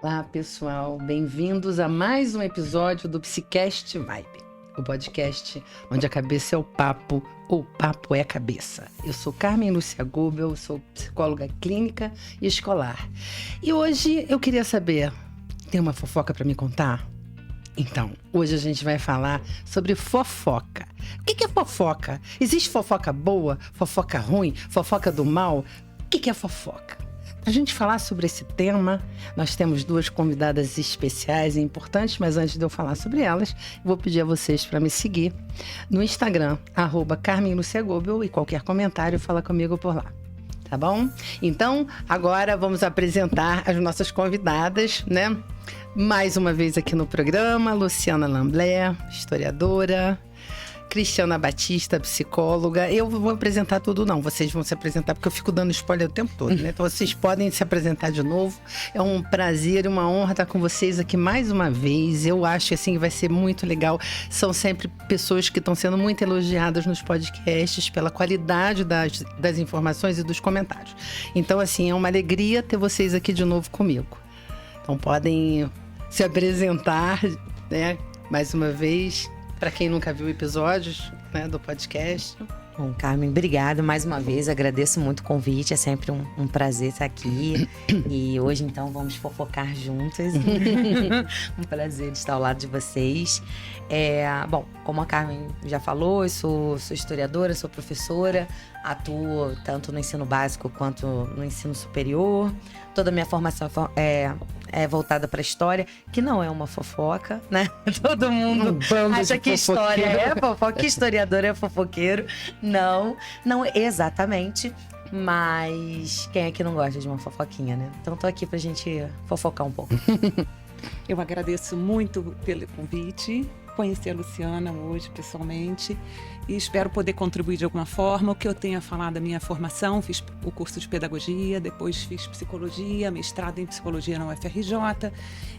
Olá, pessoal. Bem-vindos a mais um episódio do Psicast Vibe, o podcast onde a cabeça é o papo é a cabeça. Eu sou Carmen Lúcia Gubel, sou psicóloga clínica e escolar. E hoje eu queria saber, tem uma fofoca para me contar? Então, hoje a gente vai falar sobre fofoca. O que é fofoca? Existe fofoca boa, fofoca ruim, fofoca do mal? O que é fofoca? Para a gente falar sobre esse tema, nós temos duas convidadas especiais e importantes, mas antes de eu falar sobre elas, vou pedir a vocês para me seguir no Instagram, @CarmenLuciaGobel, e qualquer comentário fala comigo por lá. Tá bom? Então, agora vamos apresentar as nossas convidadas, né? Mais uma vez aqui no programa, Luciana Lamblé, historiadora, Cristiana Batista, psicóloga. Eu vou apresentar tudo, não. Vocês vão se apresentar, porque eu fico dando spoiler o tempo todo, né? Então, vocês podem se apresentar de novo. É um prazer e uma honra estar com vocês aqui mais uma vez. Eu acho, assim, que vai ser muito legal. São sempre pessoas que estão sendo muito elogiadas nos podcasts pela qualidade das informações e dos comentários. Então, assim, é uma alegria ter vocês aqui de novo comigo. Então, podem se apresentar, né? Mais uma vez, para quem nunca viu episódios, né, do podcast. Bom, Carmen, obrigada mais uma vez, agradeço muito o convite, é sempre um prazer estar aqui. E hoje, então, vamos fofocar juntas. Um prazer estar ao lado de vocês. Bom, como a Carmen já falou, eu sou historiadora, sou professora, atuo tanto no ensino básico quanto no ensino superior. Toda a minha formação é voltada para a história, que não é uma fofoca, né? Todo mundo acha que história é fofoca, que historiador é fofoqueiro. Não exatamente, mas quem é que não gosta de uma fofoquinha, né? Então tô aqui pra gente fofocar um pouco. Eu agradeço muito pelo convite, conhecer a Luciana hoje pessoalmente e espero poder contribuir de alguma forma. O que eu tenho a falar da minha formação, fiz o curso de pedagogia, depois fiz psicologia, mestrado em psicologia na UFRJ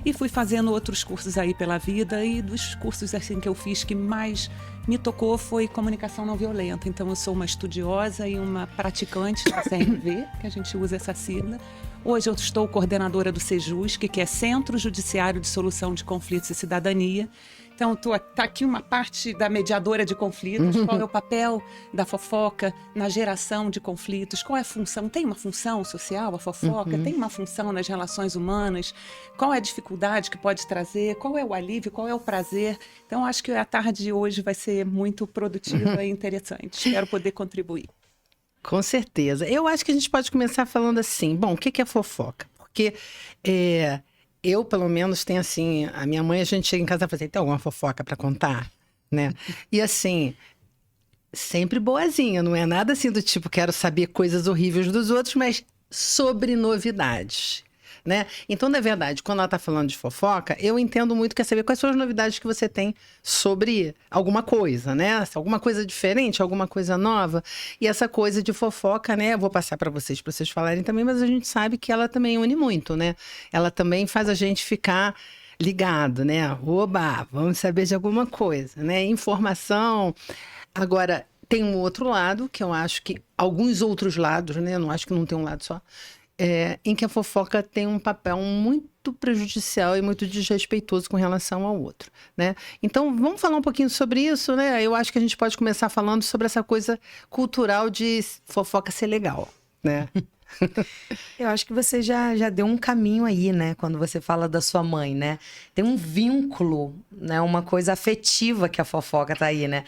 e fui fazendo outros cursos aí pela vida, e dos cursos assim que eu fiz que mais me tocou foi comunicação não violenta. Então eu sou uma estudiosa e uma praticante da CNV, que a gente usa essa sigla. Hoje eu estou coordenadora do CEJUSC, que é Centro Judiciário de Solução de Conflitos e Cidadania. Então, tá aqui uma parte da mediadora de conflitos, qual é o papel da fofoca na geração de conflitos, qual é a função, tem uma função social a fofoca, tem uma função nas relações humanas, qual é a dificuldade que pode trazer, qual é o alívio, qual é o prazer. Então, acho que a tarde de hoje vai ser muito produtiva e interessante. Espero poder contribuir. Com certeza. Eu acho que a gente pode começar falando assim, bom, o que é fofoca? Porque eu, pelo menos, tenho assim, a minha mãe, a gente chega em casa e fala assim, tem alguma fofoca para contar? Né? E assim, sempre boazinha, não é nada assim do tipo, quero saber coisas horríveis dos outros, mas sobre novidades. Né? Então, na verdade, quando ela está falando de fofoca, eu entendo muito, quer saber quais são as novidades que você tem sobre alguma coisa, né? Alguma coisa diferente, alguma coisa nova. E essa coisa de fofoca, né? Eu vou passar para vocês falarem também, mas a gente sabe que ela também une muito, né? Ela também faz a gente ficar ligado, né? Oba, vamos saber de alguma coisa, né? Informação. Agora, tem um outro lado, que eu acho que alguns outros lados, né? Eu não acho que não tem um lado só. Em que a fofoca tem um papel muito prejudicial e muito desrespeitoso com relação ao outro, né? Então, vamos falar um pouquinho sobre isso, né? Eu acho que a gente pode começar falando sobre essa coisa cultural de fofoca ser legal, né? Eu acho que você já deu um caminho aí, né? Quando você fala da sua mãe, né? Tem um vínculo, né? Uma coisa afetiva que a fofoca tá aí, né?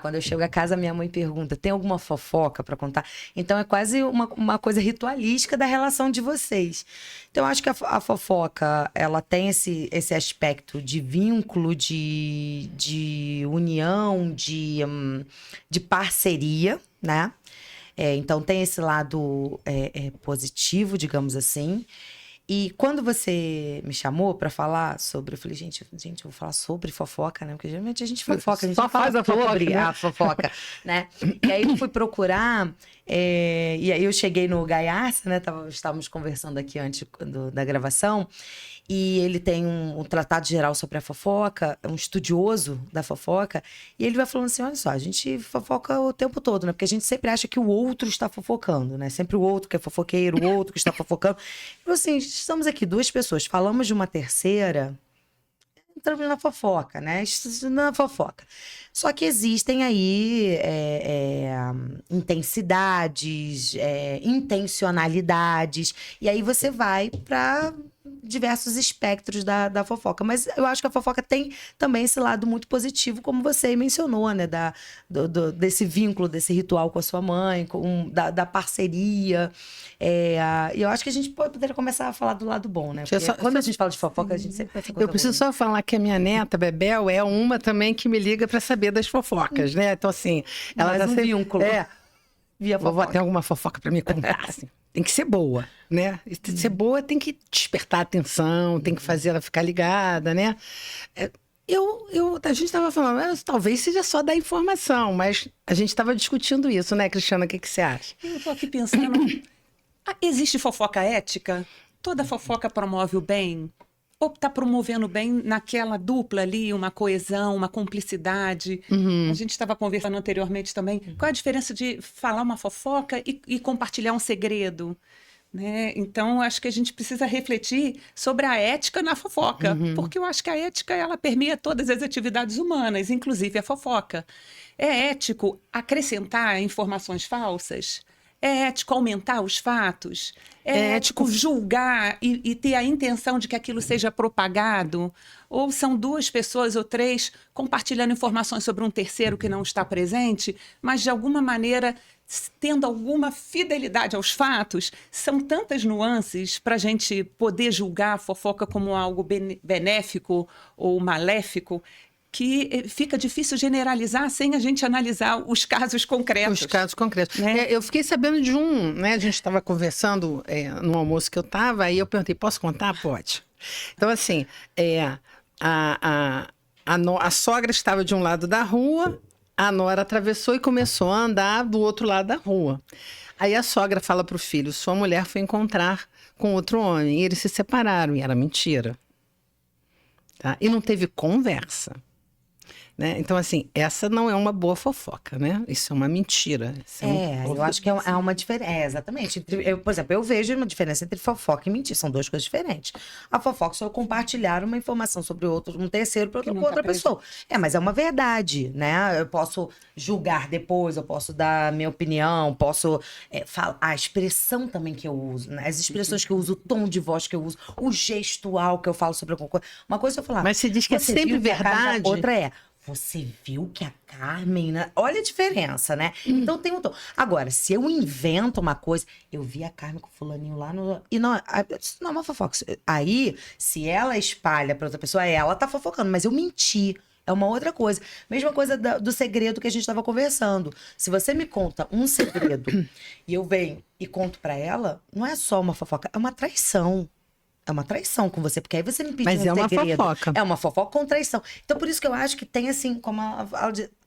Quando eu chego a casa, minha mãe pergunta, tem alguma fofoca para contar? Então, é quase uma coisa ritualística da relação de vocês. Então, eu acho que a fofoca, ela tem esse aspecto de vínculo, de união, de parceria, né? Então, tem esse lado positivo, digamos assim. E quando você me chamou para falar sobre... Eu falei, gente, eu vou falar sobre fofoca, né? Porque geralmente a gente fofoca, a gente só faz a fofoca, sobre né? a fofoca, né? E aí eu fui procurar... E aí eu cheguei no Gaiarsa, né? Estávamos conversando aqui antes da gravação. e ele tem um tratado geral sobre a fofoca, um estudioso da fofoca, e ele vai falando assim, olha só, a gente fofoca o tempo todo, né? Porque a gente sempre acha que o outro está fofocando, né? Sempre o outro que é fofoqueiro, o outro que está fofocando. Então, assim, estamos aqui, duas pessoas, falamos de uma terceira, entramos na fofoca, né? Na fofoca. Só que existem aí intensidades, intencionalidades, e aí você vai para diversos espectros da fofoca. Mas eu acho que a fofoca tem também esse lado muito positivo, como você mencionou, né? Desse vínculo, desse ritual com a sua mãe, da parceria. E eu acho que a gente poderia começar a falar do lado bom, né? Porque quando a gente fala de fofoca, a gente sempre pensa em coisa Eu preciso ruim. só falar que a minha neta, Bebel, é uma também que me liga para saber das fofocas, né? Então, assim, ela Mais tá um sempre... vínculo. Via Vovó, fofoca. tem alguma fofoca para me contar, assim. Tem que ser boa, né? E ser boa tem que despertar a atenção, tem que fazer ela ficar ligada, né? A gente estava falando, talvez seja só dar informação, mas a gente estava discutindo isso, né, Cristiana? O que você acha? Eu tô aqui pensando, existe fofoca ética? Toda fofoca promove o bem? Ou está promovendo bem naquela dupla ali, uma coesão, uma cumplicidade? A gente estava conversando anteriormente também. Qual a diferença de falar uma fofoca e compartilhar um segredo? Né? Então, acho que a gente precisa refletir sobre a ética na fofoca, porque eu acho que a ética ela permeia todas as atividades humanas, inclusive a fofoca. É ético acrescentar informações falsas? É ético aumentar os fatos? É ético julgar e ter a intenção de que aquilo seja propagado? Ou são duas pessoas ou três compartilhando informações sobre um terceiro que não está presente, mas de alguma maneira tendo alguma fidelidade aos fatos? São tantas nuances para a gente poder julgar a fofoca como algo benéfico ou maléfico, que fica difícil generalizar sem a gente analisar os casos concretos. Os casos concretos. Né? Eu fiquei sabendo de um, né? A gente estava conversando no almoço que eu estava, aí eu perguntei, posso contar? Pode. Então, assim, a sogra estava de um lado da rua, a nora atravessou e começou a andar do outro lado da rua. Aí a sogra fala para o filho, sua mulher foi encontrar com outro homem, e eles se separaram, e era mentira. Tá? E não teve conversa. Né? Então, assim, essa não é uma boa fofoca, né? Isso é uma mentira. Eu acho que há uma diferença. Exatamente. Por exemplo, eu vejo uma diferença entre fofoca e mentira. São duas coisas diferentes. A fofoca só compartilhar uma informação sobre outro, um terceiro para outra pessoa. Mas é uma verdade, né? Eu posso julgar depois, eu posso dar a minha opinião, posso falar. A expressão também que eu uso, né? As expressões que eu uso, o tom de voz que eu uso, o gestual que eu falo sobre alguma coisa. Uma coisa eu falar. Mas você diz que é sempre verdade. Outra você viu que a Carmen... Né? Olha a diferença, né? Então tem um tom. Agora, se eu invento uma coisa... Eu vi a Carmen com o fulaninho lá no... E não, isso não é uma fofoca. Aí, se ela espalha para outra pessoa, ela tá fofocando. Mas eu menti. É uma outra coisa. Mesma coisa do segredo que a gente estava conversando. Se você me conta um segredo e eu venho e conto para ela, não é só uma fofoca, é uma traição. É uma traição com você, porque aí você me pediu um segredo. Mas é uma fofoca. É uma fofoca com traição. Então, por isso que eu acho que tem, assim,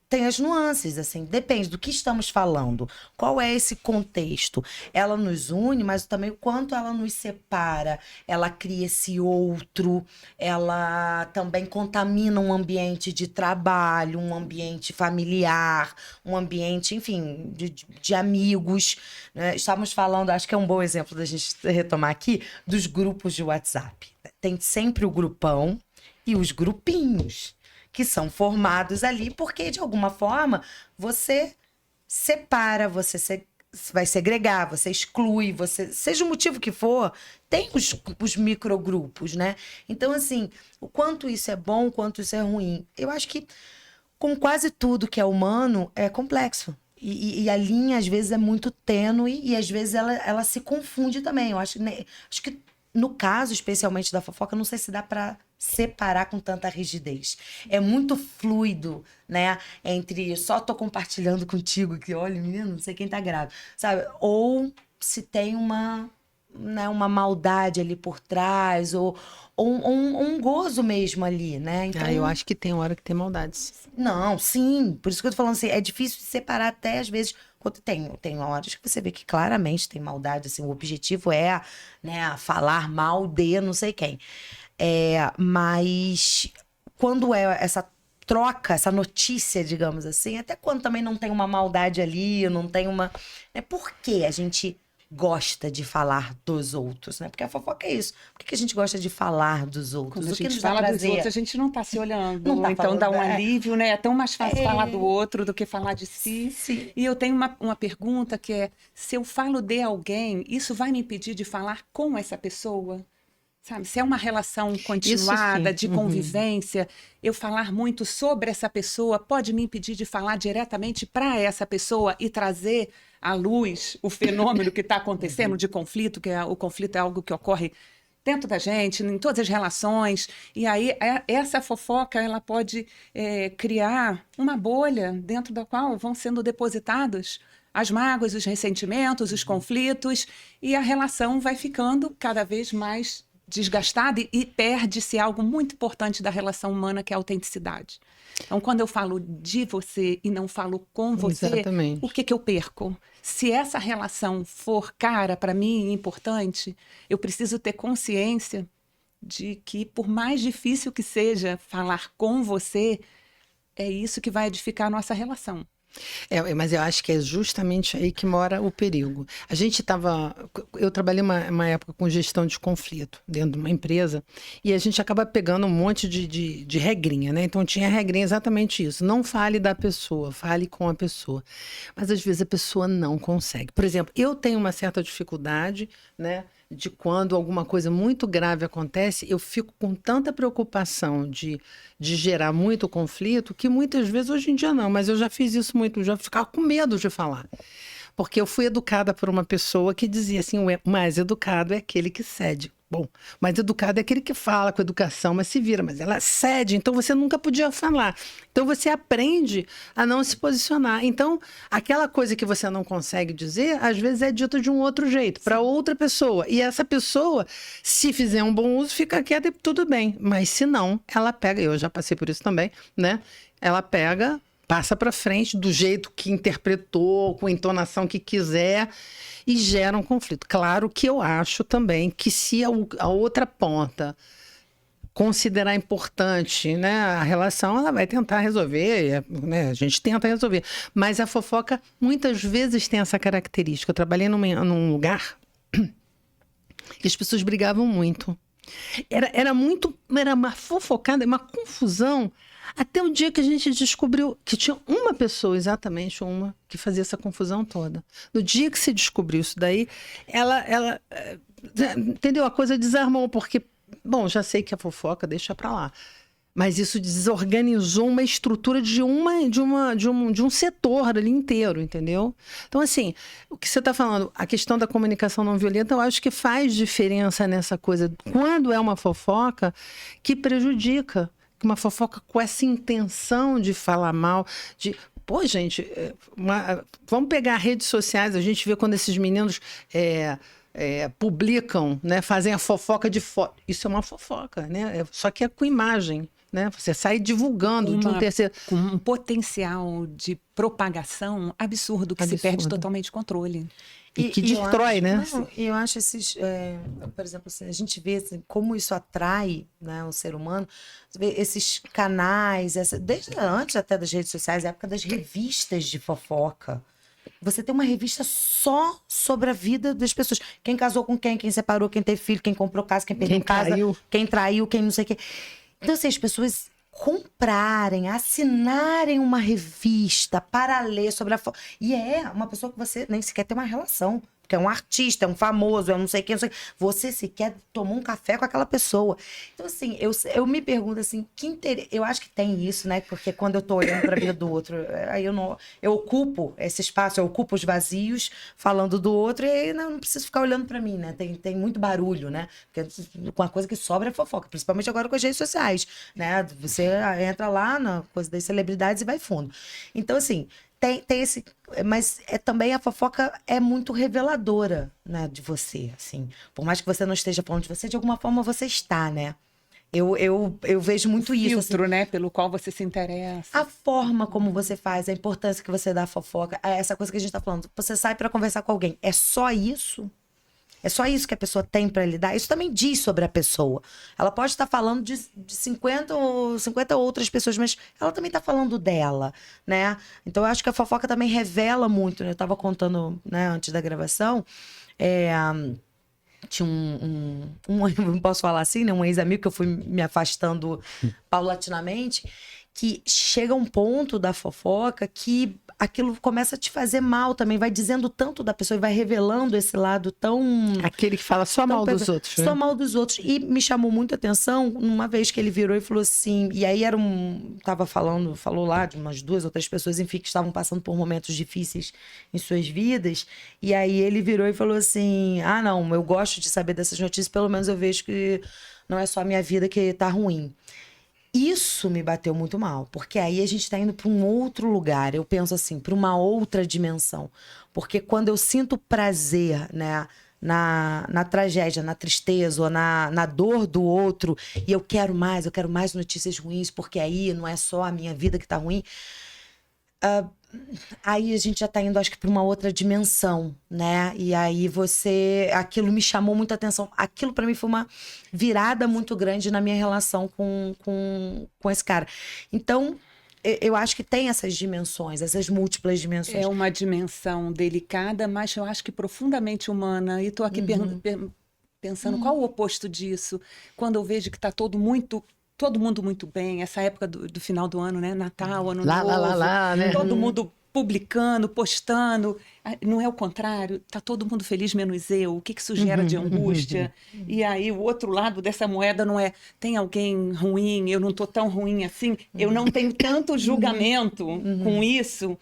tem as nuances, assim, depende do que estamos falando. Qual é esse contexto? Ela nos une, mas também o quanto ela nos separa. Ela cria esse outro, ela também contamina um ambiente de trabalho, um ambiente familiar, um ambiente, enfim, de amigos. Né? Estávamos falando, acho que é um bom exemplo da gente retomar aqui, dos grupos de WhatsApp. Tem sempre o grupão e os grupinhos, que são formados ali, porque, de alguma forma, você separa, você vai segregar, você exclui, seja o motivo que for, tem os microgrupos, né? Então, assim, o quanto isso é bom, o quanto isso é ruim. Eu acho que, com quase tudo que é humano, é complexo. E a linha, às vezes, é muito tênue e, às vezes, ela se confunde também. Eu acho que, no caso, especialmente da fofoca, não sei se dá para separar com tanta rigidez. É muito fluido, né? Entre só tô compartilhando contigo que, olha, menino, não sei quem tá grávida, sabe? Ou se tem uma maldade ali por trás, ou um gozo mesmo ali, né? Então, eu acho que tem hora que tem maldade. Não, sim. Por isso que eu tô falando assim, é difícil de separar até às vezes. Quando tem horas que você vê que claramente tem maldade, assim, o objetivo é, né, falar mal de não sei quem. Mas quando é essa troca, essa notícia, digamos assim, até quando também não tem uma maldade ali, não tem uma... Por que a gente gosta de falar dos outros, né? Porque a fofoca é isso. Por que a gente gosta de falar dos outros? Quando a O que gente nos dá fala dos prazer? outros, a gente não está se olhando. Não tá Então falando, dá um alívio, né? É tão mais fácil falar do outro do que falar de si. Sim. E eu tenho uma pergunta que é: se eu falo de alguém, isso vai me impedir de falar com essa pessoa? Sabe? Se é uma relação continuada, sim. de convivência, eu falar muito sobre essa pessoa pode me impedir de falar diretamente para essa pessoa e trazer à luz o fenômeno que está acontecendo de conflito, o conflito é algo que ocorre dentro da gente, em todas as relações. E aí, essa fofoca, ela pode criar uma bolha dentro da qual vão sendo depositados as mágoas, os ressentimentos, os conflitos, e a relação vai ficando cada vez mais desgastada e perde-se algo muito importante da relação humana, que é a autenticidade. Então, quando eu falo de você e não falo com você, Exatamente. o que eu perco? Se essa relação for cara para mim e importante, eu preciso ter consciência de que, por mais difícil que seja falar com você, é isso que vai edificar a nossa relação. Mas eu acho que é justamente aí que mora o perigo. Eu trabalhei uma época com gestão de conflito dentro de uma empresa e a gente acaba pegando um monte de regrinha, né? Então tinha regrinha exatamente isso. Não fale da pessoa, fale com a pessoa. Mas às vezes a pessoa não consegue. Por exemplo, eu tenho uma certa dificuldade, né? De quando alguma coisa muito grave acontece, eu fico com tanta preocupação de gerar muito conflito, que muitas vezes, hoje em dia não, mas eu já fiz isso muito, já ficava com medo de falar. Porque eu fui educada por uma pessoa que dizia assim, o mais educado é aquele que cede. Bom, mais educado é aquele que fala com educação, mas se vira, mas ela cede, então você nunca podia falar. Então você aprende a não se posicionar. Então, aquela coisa que você não consegue dizer, às vezes é dita de um outro jeito, para outra pessoa. E essa pessoa, se fizer um bom uso, fica quieta e tudo bem. Mas se não, ela pega, eu já passei por isso também, né? Ela pega, passa para frente do jeito que interpretou, com a entonação que quiser, e gera um conflito. Claro que eu acho também que se a outra ponta considerar importante, né, a relação, ela vai tentar resolver, né, a gente tenta resolver. Mas a fofoca muitas vezes tem essa característica. Eu trabalhei num lugar que as pessoas brigavam muito. Era uma fofocada, uma confusão, até o dia que a gente descobriu que tinha uma pessoa, exatamente uma, que fazia essa confusão toda. No dia que se descobriu isso daí, ela entendeu? A coisa desarmou, porque, bom, já sei que a fofoca deixa pra lá. Mas isso desorganizou uma estrutura de um setor ali inteiro, entendeu? Então, assim, o que você está falando, a questão da comunicação não violenta, eu acho que faz diferença nessa coisa. Quando é uma fofoca que prejudica, uma fofoca com essa intenção de falar mal, Pô, gente, vamos pegar redes sociais, a gente vê quando esses meninos publicam, né, fazem a fofoca de foto. Isso é uma fofoca, né? Só que é com imagem. Né? Você sai divulgando de um terceiro. Com um potencial de propagação absurdo, que se perde totalmente o controle. E que destrói, né? Eu acho esses... por exemplo, assim, a gente vê assim, como isso atrai, né, o ser humano. Você vê esses canais, desde antes até das redes sociais, a época das revistas de fofoca. Você tem uma revista só sobre a vida das pessoas. Quem casou com quem separou, quem teve filho, quem comprou casa, quem perdeu casa, quem traiu, quem não sei o quê. Então, assim, as pessoas comprarem, assinarem uma revista para ler sobre a... E é uma pessoa que você nem sequer tem uma relação. Porque é um artista, é um famoso, é um não sei quem, não sei quem. Você sequer tomou um café com aquela pessoa. Então, assim, eu me pergunto, assim, que interesse... Eu acho que tem isso, né? Porque quando eu tô olhando para a vida do outro, aí eu ocupo esse espaço, eu ocupo os vazios, falando do outro, e aí não preciso ficar olhando para mim, né? Tem muito barulho, né? Porque com a coisa que sobra é fofoca, principalmente agora com as redes sociais, né? Você entra lá na coisa das celebridades e vai fundo. Então, assim... Tem esse... Mas também a fofoca é muito reveladora, né, de você, assim. Por mais que você não esteja falando de você, de alguma forma você está, né? Eu vejo muito isso. O filtro, assim, né, pelo qual você se interessa. A forma como você faz, a importância que você dá à fofoca, essa coisa que a gente tá falando. Você sai para conversar com alguém, é só isso? É só isso que a pessoa tem para lidar? Isso também diz sobre a pessoa. Ela pode estar falando de 50 ou 50 outras pessoas, mas ela também está falando dela, né? Então eu acho que a fofoca também revela muito, né? Eu estava contando, né, antes da gravação, tinha não posso falar assim, né? Um ex-amigo que eu fui me afastando paulatinamente, que chega um ponto da fofoca que aquilo começa a te fazer mal também, vai dizendo tanto da pessoa e vai revelando esse lado tão... Aquele que fala só mal dos outros, né? Só mal dos outros. E me chamou muito a atenção uma vez que ele virou e falou assim... E aí falou lá de umas 2 ou 3 pessoas, enfim, que estavam passando por momentos difíceis em suas vidas. E aí ele virou e falou assim... Ah, não, eu gosto de saber dessas notícias, pelo menos eu vejo que não é só a minha vida que tá ruim. Isso me bateu muito mal, porque aí a gente tá indo para um outro lugar, eu penso assim, para uma outra dimensão. Porque quando eu sinto prazer, né, na tragédia, na tristeza ou na dor do outro, e eu quero mais notícias ruins, porque aí não é só a minha vida que tá ruim, aí a gente já tá indo, acho que, para uma outra dimensão, né? E aí aquilo me chamou muita atenção. Aquilo para mim foi uma virada muito grande na minha relação com esse cara. Então, eu acho que tem essas dimensões, essas múltiplas dimensões. É uma dimensão delicada, mas eu acho que profundamente humana. E estou aqui pensando qual o oposto disso. Quando eu vejo que está todo mundo muito bem, essa época do final do ano, né? Natal, Ano Novo, né? Todo mundo publicando, postando. Não é o contrário, tá todo mundo feliz menos eu. O que isso gera de angústia? E aí o outro lado dessa moeda não é tem alguém ruim, eu não tô tão ruim assim, eu não tenho tanto julgamento com isso.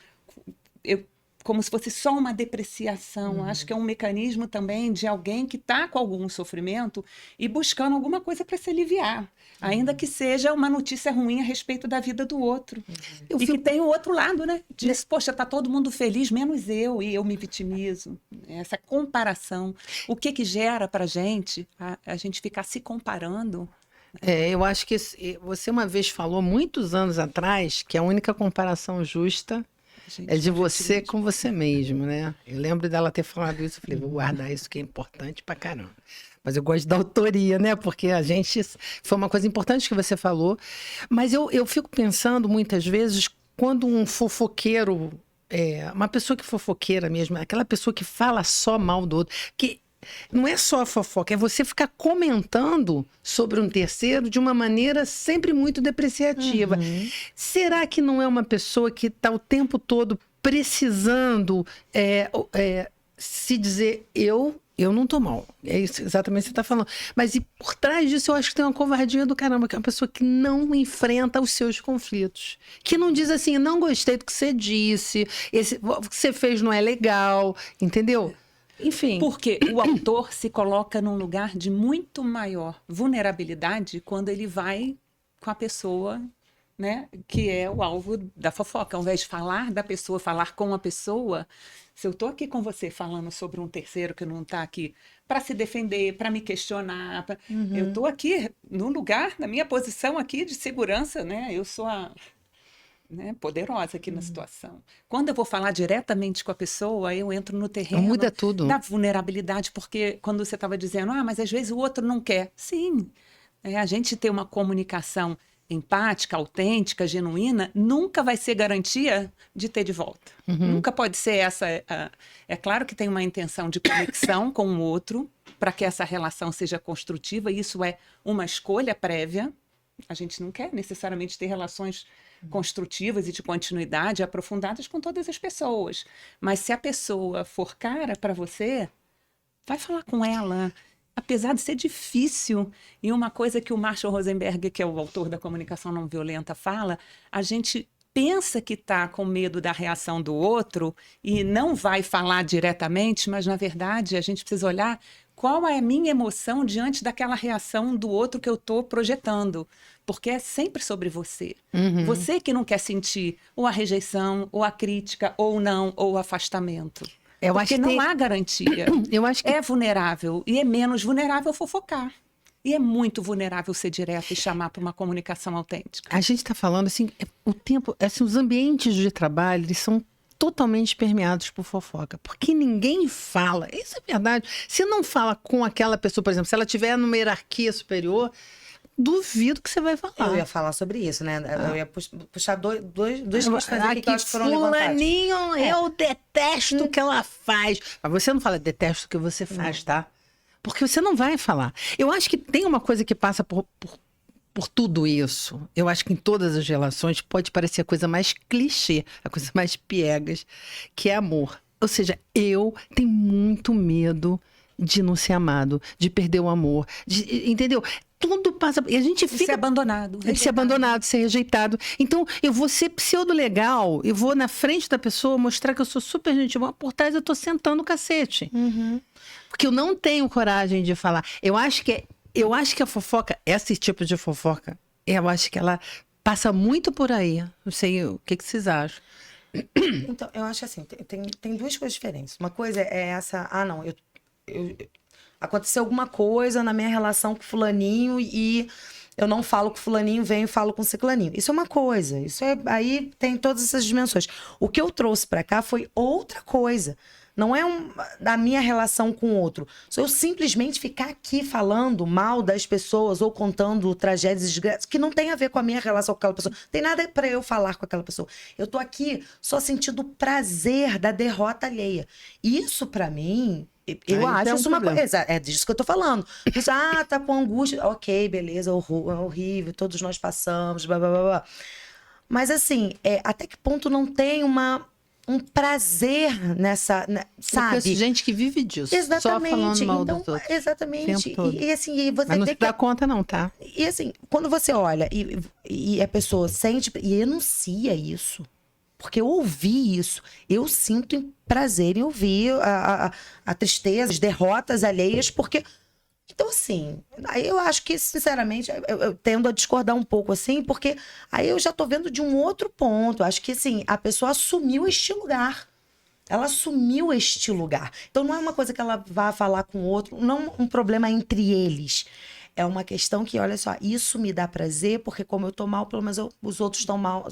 Como se fosse só uma depreciação. Acho que é um mecanismo também de alguém que está com algum sofrimento e buscando alguma coisa para se aliviar. Ainda que seja uma notícia ruim a respeito da vida do outro. Que tem o outro lado, né? Diz, poxa, tá todo mundo feliz, menos eu, e eu me vitimizo. Essa comparação. O que gera para a gente ficar se comparando? Eu acho que você uma vez falou, muitos anos atrás, que a única comparação justa é de você com você mesmo, né? Eu lembro dela ter falado isso, eu falei, vou guardar isso que é importante pra caramba. Mas eu gosto da autoria, né? Porque foi uma coisa importante que você falou. Mas eu fico pensando muitas vezes, quando um fofoqueiro, uma pessoa que fofoqueira mesmo, aquela pessoa que fala só mal do outro, que não é só a fofoca, é você ficar comentando sobre um terceiro de uma maneira sempre muito depreciativa. Será que não é uma pessoa que está o tempo todo precisando se dizer eu não tô mal? É isso exatamente o que você está falando. Mas e por trás disso eu acho que tem uma covardia do caramba, que é uma pessoa que não enfrenta os seus conflitos. Que não diz assim, não gostei do que você disse, o que você fez não é legal, entendeu? Enfim. Porque o autor se coloca num lugar de muito maior vulnerabilidade quando ele vai com a pessoa, né, que é o alvo da fofoca. Ao invés de falar da pessoa, falar com a pessoa, se eu estou aqui com você falando sobre um terceiro que não está aqui para se defender, para me questionar, eu estou aqui no lugar, na minha posição aqui de segurança, né? Eu sou poderosa aqui na situação. Quando eu vou falar diretamente com a pessoa, eu entro no terreno muda tudo. Da vulnerabilidade, porque quando você estava dizendo, mas às vezes o outro não quer. Sim, a gente ter uma comunicação empática, autêntica, genuína, nunca vai ser garantia de ter de volta. Nunca pode ser essa... É claro que tem uma intenção de conexão com o outro, para que essa relação seja construtiva, e isso é uma escolha prévia. A gente não quer necessariamente ter relações construtivas e de continuidade aprofundadas com todas as pessoas. Mas se a pessoa for cara para você, vai falar com ela. Apesar de ser difícil, e uma coisa que o Marshall Rosenberg, que é o autor da comunicação não violenta, fala, a gente pensa que está com medo da reação do outro e não vai falar diretamente, mas na verdade a gente precisa olhar qual é a minha emoção diante daquela reação do outro que eu estou projetando. Porque é sempre sobre você. Você que não quer sentir ou a rejeição, ou a crítica, ou não, ou o afastamento. Porque não há garantia. Eu acho que é vulnerável. E é menos vulnerável fofocar. E é muito vulnerável ser direto e chamar para uma comunicação autêntica. A gente está falando assim, o tempo, assim, os ambientes de trabalho, eles são totalmente permeados por fofoca, porque ninguém fala. Isso é verdade. Se não fala com aquela pessoa, por exemplo, se ela estiver numa hierarquia superior, duvido que você vai falar. Eu ia falar sobre isso, né? Eu ia puxar duas questões aqui que eu acho que foram levantadas. Fulaninho, eu detesto o que ela faz. Mas você não fala detesto o que você faz, tá? Porque você não vai falar. Eu acho que tem uma coisa que passa por tudo isso. Eu acho que em todas as relações pode parecer a coisa mais clichê, a coisa mais piegas, que é amor. Ou seja, eu tenho muito medo de não ser amado, de perder o amor, entendeu? Tudo passa. E a gente fica. De ser abandonado. De ser abandonado, de ser rejeitado. Então, eu vou ser pseudo-legal, eu vou na frente da pessoa mostrar que eu sou super gente boa, por trás eu tô sentando o cacete. Porque eu não tenho coragem de falar. Eu acho que a fofoca, esse tipo de fofoca, eu acho que ela passa muito por aí. Não sei o que vocês acham. Então, eu acho assim, tem duas coisas diferentes. Uma coisa é essa, não, aconteceu alguma coisa na minha relação com fulaninho e eu não falo com fulaninho, venho e falo com ciclaninho. Isso é uma coisa, aí tem todas essas dimensões. O que eu trouxe pra cá foi outra coisa. Não é da minha relação com o outro. Só eu simplesmente ficar aqui falando mal das pessoas ou contando tragédias e desgraças que não tem a ver com a minha relação com aquela pessoa. Não tem nada pra eu falar com aquela pessoa. Eu tô aqui só sentindo o prazer da derrota alheia. Isso pra mim, eu acho isso uma coisa. É disso que eu tô falando. Isso, tá com angústia. Ok, beleza, é horrível, todos nós passamos, blá, blá, blá, blá. Mas assim, até que ponto não tem um prazer nessa, sabe? Eu conheço gente que vive disso. Exatamente. Só falando mal dos outros. Exatamente. E assim, você mas não vê se dá conta não, tá? E assim, quando você olha e a pessoa sente e enuncia isso, porque eu ouvi isso, eu sinto prazer em ouvir a tristeza, as derrotas alheias, porque... Então, assim, aí eu acho que, sinceramente, eu tendo a discordar um pouco, assim, porque aí eu já tô vendo de um outro ponto. Acho que, assim, a pessoa assumiu este lugar. Ela assumiu este lugar. Então, não é uma coisa que ela vá falar com o outro, não um problema entre eles. É uma questão que, olha só, isso me dá prazer, porque como eu tô mal, pelo menos os outros estão mal.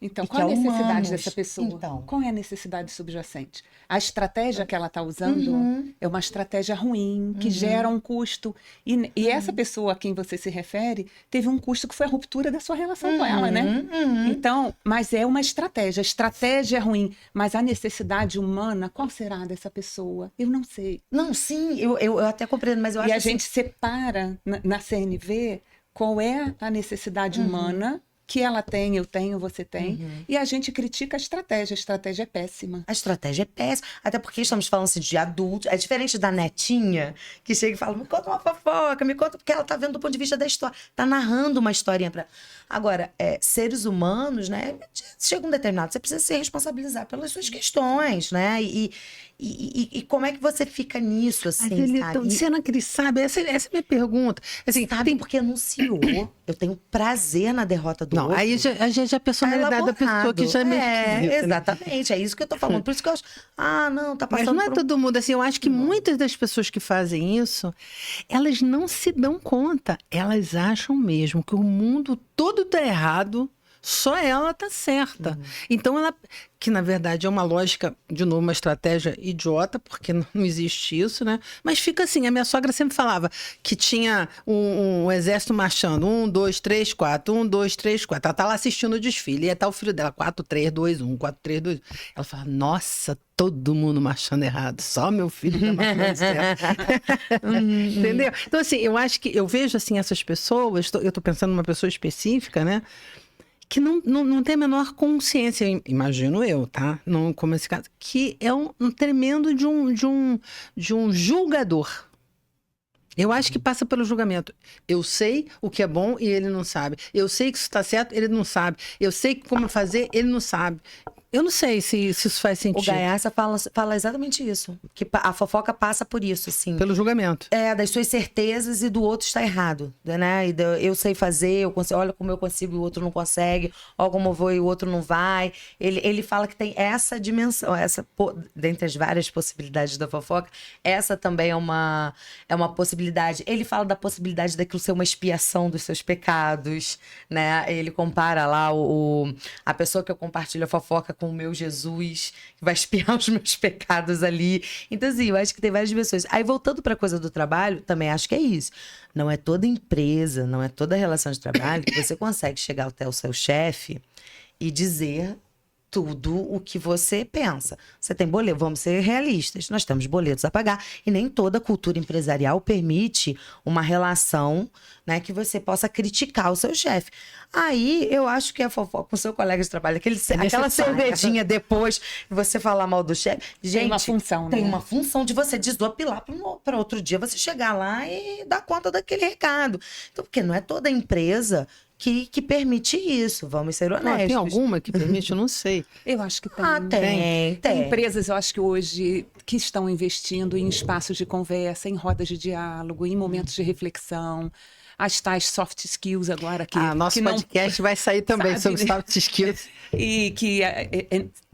Então, qual a necessidade humanos. dessa pessoa? Então. Qual é a necessidade subjacente? A estratégia que ela está usando é uma estratégia ruim, que gera um custo. E essa pessoa a quem você se refere teve um custo que foi a ruptura da sua relação com ela, né? Então, mas é uma estratégia. A estratégia é ruim, mas a necessidade humana, qual será dessa pessoa? Eu não sei. Não, sim, eu até compreendo, mas eu acho que... E a assim... gente separa na CNV qual é a necessidade humana que ela tem, eu tenho, você tem. E a gente critica a estratégia é péssima. A estratégia é péssima, até porque estamos falando assim, de adultos. É diferente da netinha, que chega e fala, me conta uma fofoca, me conta, porque ela tá vendo do ponto de vista da história. Tá narrando uma historinha pra... Agora, seres humanos, né, chega um determinado, você precisa se responsabilizar pelas suas questões, né, e como é que você fica nisso, assim, sabe? Será que ele sabe? Essa é a minha pergunta. Assim, sabe, porque anunciou. Eu tenho prazer na derrota do outro. Aí já é a personalidade da pessoa que já me... Exatamente, é isso que eu tô falando. Por isso que eu acho, não, tá passando. Mas não é todo mundo assim. Eu acho que muitas das pessoas que fazem isso, elas não se dão conta. Elas acham mesmo que o mundo todo tá errado, só ela tá certa. Então ela, que na verdade é uma lógica, de novo, uma estratégia idiota, porque não existe isso, né? Mas fica assim, a minha sogra sempre falava que tinha um exército marchando, 1, 2, 3, 4, 1, 2, 3, 4. Ela tá lá assistindo o desfile, e tá o filho dela, 4, 3, 2, 1, 4, 3, 2, 1. Ela fala, nossa, todo mundo marchando errado, só meu filho tá marchando certo. Entendeu? Então assim, eu acho que, eu vejo assim essas pessoas, eu tô pensando numa pessoa específica, né? Que não tem a menor consciência, imagino eu, tá? Não como esse caso, que é um tremendo de um julgador. Eu acho que passa pelo julgamento. Eu sei o que é bom e ele não sabe. Eu sei que isso está certo, ele não sabe. Eu sei como fazer, ele não sabe. Eu não sei se isso faz sentido. O Gaiarsa fala exatamente isso. Que a fofoca passa por isso, assim. Pelo julgamento. Das suas certezas e do outro está errado, né? Eu sei fazer, eu consigo, olha como eu consigo e o outro não consegue, olha como eu vou e o outro não vai. Ele fala que tem essa dimensão, dentre as várias possibilidades da fofoca, essa também é uma possibilidade. Ele fala da possibilidade daquilo ser uma expiação dos seus pecados, né? Ele compara lá a pessoa que compartilha a fofoca com o meu Jesus, que vai espiar os meus pecados ali. Então, assim, eu acho que tem várias dimensões. Aí, voltando para a coisa do trabalho, também acho que é isso. Não é toda empresa, não é toda relação de trabalho que você consegue chegar até o seu chefe e dizer tudo o que você pensa. Você tem boleto, vamos ser realistas, nós temos boletos a pagar e nem toda cultura empresarial permite uma relação, né, que você possa criticar o seu chefe. Aí eu acho que a fofoca com o seu colega de trabalho, aquela cervejinha depois de você falar mal do chefe, gente, tem uma função, tem né? uma função de você desopilar para outro dia você chegar lá e dar conta daquele recado. Então, porque não é toda empresa que permite isso, vamos ser honestos. Tem alguma que permite? Eu não sei. Eu acho que tem. Tem. Empresas, eu acho que hoje, que estão investindo em espaços de conversa, em rodas de diálogo, em momentos de reflexão, as tais soft skills agora que... Nosso que não, podcast vai sair também sobre soft skills. E que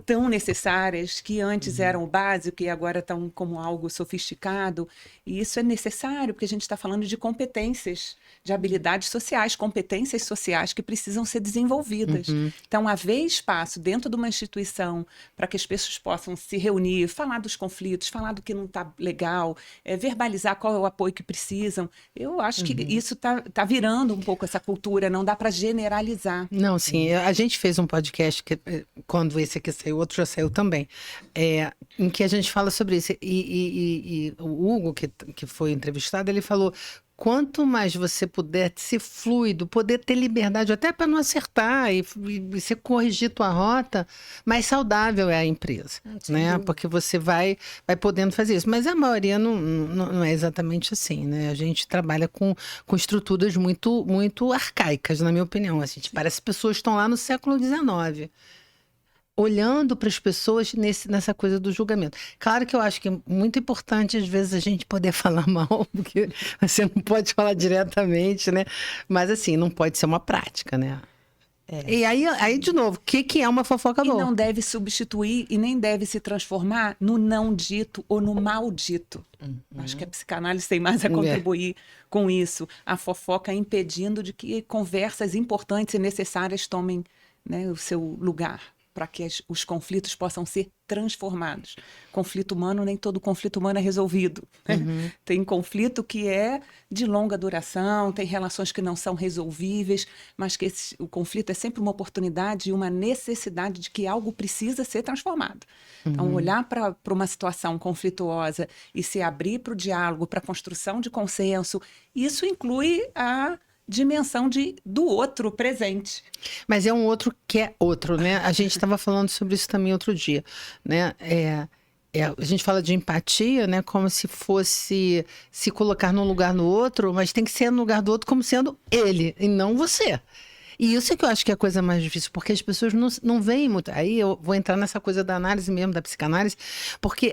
tão necessárias, que antes eram o básico e agora estão como algo sofisticado. E isso é necessário, porque a gente está falando de competências, de habilidades sociais, competências sociais que precisam ser desenvolvidas. Então, haver espaço dentro de uma instituição para que as pessoas possam se reunir, falar dos conflitos, falar do que não está legal, verbalizar qual é o apoio que precisam. Eu acho que isso tá virando um pouco essa cultura, não dá para generalizar. Não, sim. A gente fez um podcast, que, quando esse aqui saiu, o outro já saiu também, em que a gente fala sobre isso. E o Hugo, que foi entrevistado, ele falou: quanto mais você puder ser fluido, poder ter liberdade até para não acertar e você corrigir tua rota, mais saudável é a empresa, né? Porque você vai podendo fazer isso. Mas a maioria não é exatamente assim, né? A gente trabalha com estruturas muito, muito arcaicas, na minha opinião. Assim, parece que pessoas estão lá no século XIX. Olhando para as pessoas nessa coisa do julgamento. Claro que eu acho que é muito importante, às vezes, a gente poder falar mal, porque você não pode falar diretamente, né? Mas, assim, não pode ser uma prática, né? E aí, de novo, o que é uma fofoca boa? E não deve substituir e nem deve se transformar no não dito ou no maldito. Acho que a psicanálise tem mais a contribuir com isso. A fofoca impedindo de que conversas importantes e necessárias tomem, né, o seu lugar, para que os conflitos possam ser transformados. Conflito humano, nem todo conflito humano é resolvido. Né? Tem conflito que é de longa duração, tem relações que não são resolvíveis, mas que o conflito é sempre uma oportunidade e uma necessidade de que algo precisa ser transformado. Então, olhar para uma situação conflituosa e se abrir para o diálogo, para a construção de consenso, isso inclui a dimensão do outro presente. Mas é um outro que é outro, né? A gente estava falando sobre isso também outro dia, né? A gente fala de empatia, né? Como se fosse se colocar num lugar no outro, mas tem que ser no lugar do outro como sendo ele e não você. E isso é que eu acho que é a coisa mais difícil, porque as pessoas não veem muito. Aí eu vou entrar nessa coisa da análise mesmo, da psicanálise, porque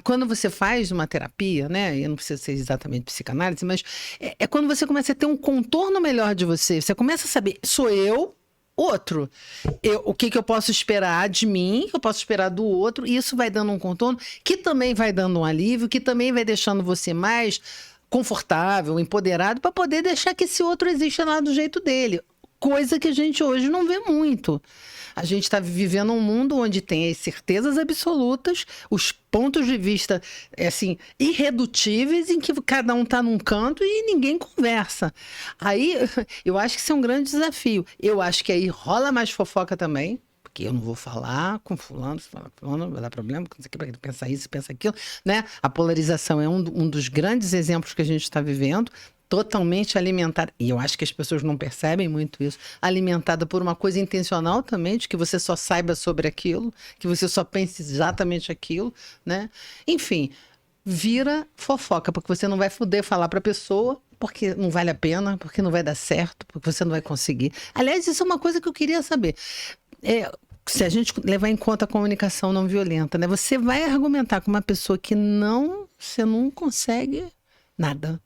quando você faz uma terapia, né? E não precisa ser exatamente psicanálise, mas é quando você começa a ter um contorno melhor de você. Você começa a saber, sou eu, outro. O que eu posso esperar de mim, que eu posso esperar do outro, e isso vai dando um contorno, que também vai dando um alívio, que também vai deixando você mais confortável, empoderado, para poder deixar que esse outro exista lá do jeito dele. Coisa que a gente hoje não vê muito. A gente está vivendo um mundo onde tem as certezas absolutas, os pontos de vista, assim, irredutíveis, em que cada um está num canto e ninguém conversa. Aí, eu acho que isso é um grande desafio. Eu acho que aí rola mais fofoca também, porque eu não vou falar com fulano, vai dar problema, porque ele pensa isso, pensa aquilo, né? A polarização é um dos grandes exemplos que a gente está vivendo, totalmente alimentada, e eu acho que as pessoas não percebem muito isso, alimentada por uma coisa intencional também, de que você só saiba sobre aquilo, que você só pense exatamente aquilo, né? Enfim, vira fofoca, porque você não vai poder falar para a pessoa, porque não vale a pena, porque não vai dar certo, porque você não vai conseguir. Aliás, isso é uma coisa que eu queria saber. Se a gente levar em conta a comunicação não violenta, né? Você vai argumentar com uma pessoa que você não consegue nada.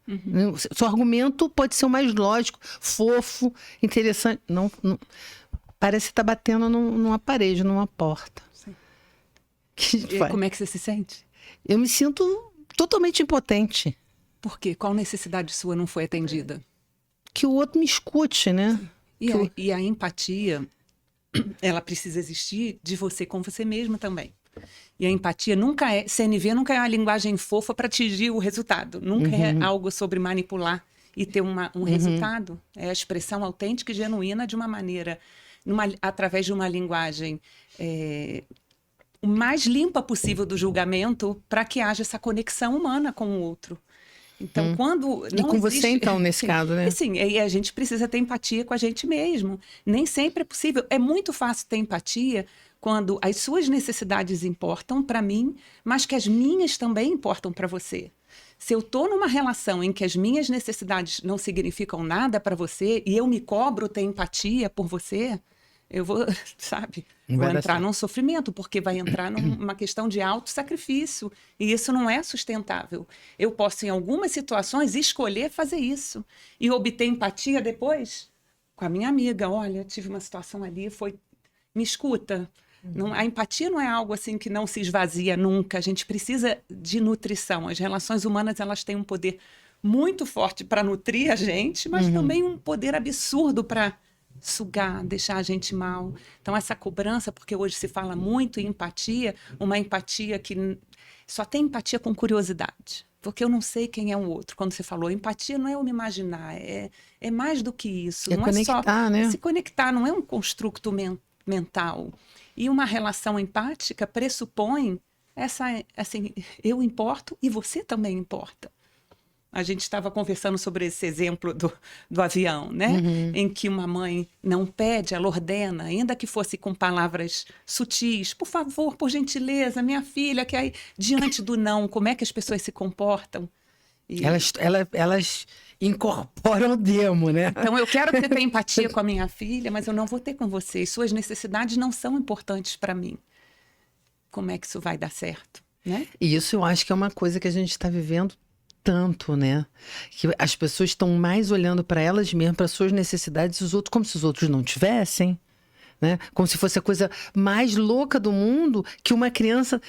Seu argumento pode ser o mais lógico, fofo, interessante. Não, parece estar batendo numa parede, numa porta. Como é que você se sente? Eu me sinto totalmente impotente. Por quê? Qual necessidade sua não foi atendida? Que o outro me escute, né? E a empatia ela precisa existir de você com você mesmo também. E a empatia CNV nunca é uma linguagem fofa para atingir o resultado. Nunca é algo sobre manipular e ter um resultado. É a expressão autêntica e genuína de uma maneira, através de uma linguagem o mais limpa possível do julgamento, para que haja essa conexão humana com o outro. Então, quando E com você, então, nesse caso, né? Sim, e a gente precisa ter empatia com a gente mesmo. Nem sempre é possível. É muito fácil ter empatia quando as suas necessidades importam para mim, mas que as minhas também importam para você. Se eu estou numa relação em que as minhas necessidades não significam nada para você e eu me cobro ter empatia por você, eu vou, sabe, vou entrar num sofrimento, porque vai entrar numa questão de autossacrifício, e isso não é sustentável. Eu posso, em algumas situações, escolher fazer isso e obter empatia depois com a minha amiga. Olha, tive uma situação ali, me escuta. Não, a empatia não é algo assim que não se esvazia nunca. A gente precisa de nutrição. As relações humanas, elas têm um poder muito forte para nutrir a gente, mas também um poder absurdo para sugar, deixar a gente mal. Então, essa cobrança, porque hoje se fala muito em empatia, uma empatia que só tem empatia com curiosidade, porque eu não sei quem é o outro. Quando você falou, empatia não é eu me imaginar, é mais do que isso. É não conectar, é só, né? É se conectar, não é um construto mental. E uma relação empática pressupõe assim, eu importo e você também importa. A gente estava conversando sobre esse exemplo do avião, né? Em que uma mãe não pede, ela ordena, ainda que fosse com palavras sutis. Por favor, por gentileza, minha filha, que aí, diante do não, como é que as pessoas se comportam? Elas incorporam o demo, né? Então, eu quero que você tenha empatia com a minha filha, mas eu não vou ter com você. Suas necessidades não são importantes para mim. Como é que isso vai dar certo, né? E isso eu acho que é uma coisa que a gente está vivendo tanto, né? Que as pessoas estão mais olhando para elas mesmas, para suas necessidades, os outros, como se os outros não tivessem, né? Como se fosse a coisa mais louca do mundo, que uma criança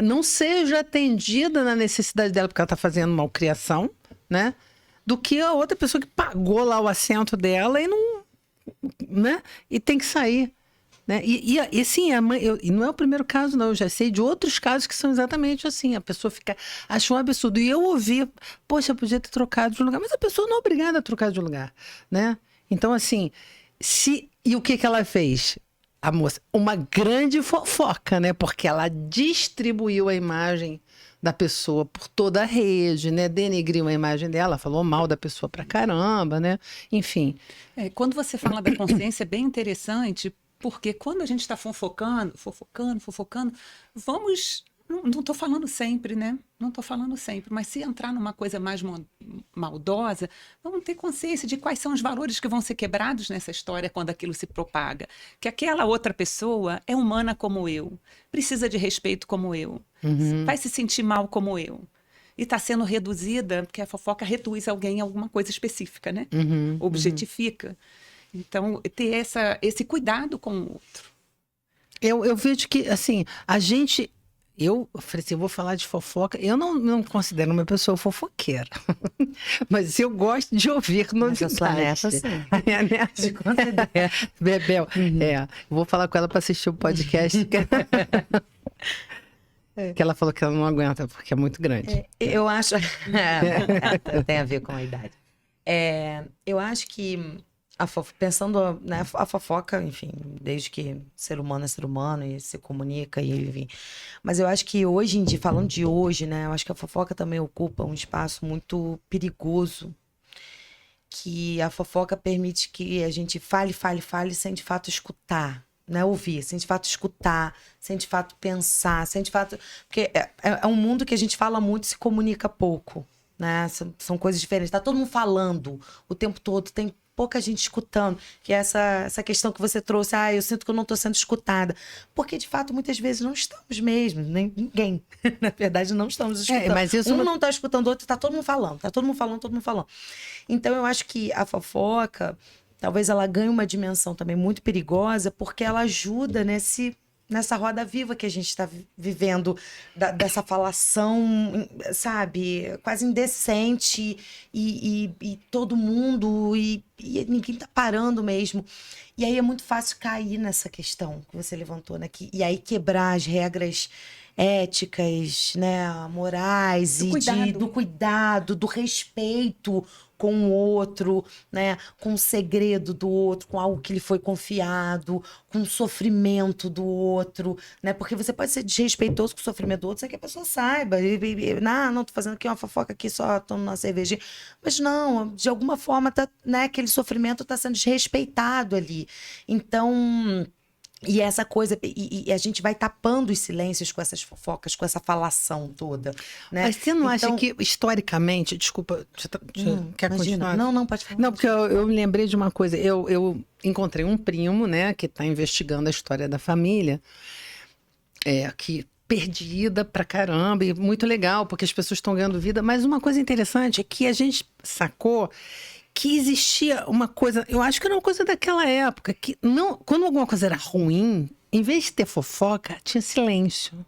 não seja atendida na necessidade dela porque ela está fazendo malcriação, né? Do que a outra pessoa que pagou lá o assento dela e não, né? E tem que sair. Né? E sim, e não é o primeiro caso, não. Eu já sei de outros casos que são exatamente assim. A pessoa acha um absurdo. E eu ouvi, poxa, eu podia ter trocado de lugar. Mas a pessoa não é obrigada a trocar de lugar, né? Então, assim, e o que ela fez? A moça, uma grande fofoca, né? Porque ela distribuiu a imagem da pessoa por toda a rede, né? Denegriu a imagem dela, falou mal da pessoa pra caramba, né? Enfim. Quando você fala da consciência, é bem interessante, porque quando a gente está fofocando, vamos... Não estou falando sempre, né? Não estou falando sempre, mas se entrar numa coisa mais maldosa, vamos ter consciência de quais são os valores que vão ser quebrados nessa história quando aquilo se propaga. Que aquela outra pessoa é humana como eu, precisa de respeito como eu, vai se sentir mal como eu. E está sendo reduzida, porque a fofoca reduz alguém a alguma coisa específica, né? Objetifica. Então, ter esse cuidado com o outro. Eu vejo que, assim, a gente... Eu falei assim, eu vou falar de fofoca. Eu não considero uma pessoa fofoqueira. Mas eu gosto de ouvir novidades. Eu sou a neta, sim. A minha neta. Bebel. Vou falar com ela para assistir o podcast. Que ela falou que ela não aguenta, porque é muito grande. Eu acho... tem a ver com a idade. Eu acho que... Pensando, né, a fofoca, enfim, desde que ser humano é ser humano e se comunica, e enfim. Mas eu acho que hoje em dia, falando de hoje, né, eu acho que a fofoca também ocupa um espaço muito perigoso, que a fofoca permite que a gente fale sem de fato escutar, né, ouvir, sem de fato escutar, sem de fato pensar, sem de fato... Porque é um mundo que a gente fala muito e se comunica pouco, né, são coisas diferentes. Tá todo mundo falando o tempo todo, tem pouca gente escutando, que é essa questão que você trouxe, eu sinto que eu não estou sendo escutada. Porque, de fato, muitas vezes não estamos mesmo, nem ninguém. Na verdade, não estamos escutando. Mas isso não está escutando o outro, está todo mundo falando, todo mundo falando. Então, eu acho que a fofoca, talvez ela ganhe uma dimensão também muito perigosa, porque ela ajuda nesse nessa roda viva que a gente está vivendo, dessa falação, sabe, quase indecente, e todo mundo, e ninguém tá parando mesmo. E aí é muito fácil cair nessa questão que você levantou, né? E aí quebrar as regras éticas, né, morais, do cuidado, do respeito com o outro, né, com o segredo do outro, com algo que lhe foi confiado, com o sofrimento do outro, né, porque você pode ser desrespeitoso com o sofrimento do outro, sem que a pessoa saiba, não, tô fazendo aqui uma fofoca aqui, só tomando uma cervejinha, mas não, de alguma forma, né, aquele sofrimento tá sendo desrespeitado ali, então... E essa coisa, e a gente vai tapando os silêncios com essas fofocas, com essa falação toda, né? Mas você não acha que, historicamente, desculpa, quer continuar? Não, pode falar. Não, porque eu me lembrei de uma coisa. Eu encontrei um primo, né, que está investigando a história da família, que perdida pra caramba, e muito legal, porque as pessoas estão ganhando vida. Mas uma coisa interessante é que a gente sacou que existia uma coisa, eu acho que era uma coisa daquela época, que não, quando alguma coisa era ruim, em vez de ter fofoca, tinha silêncio.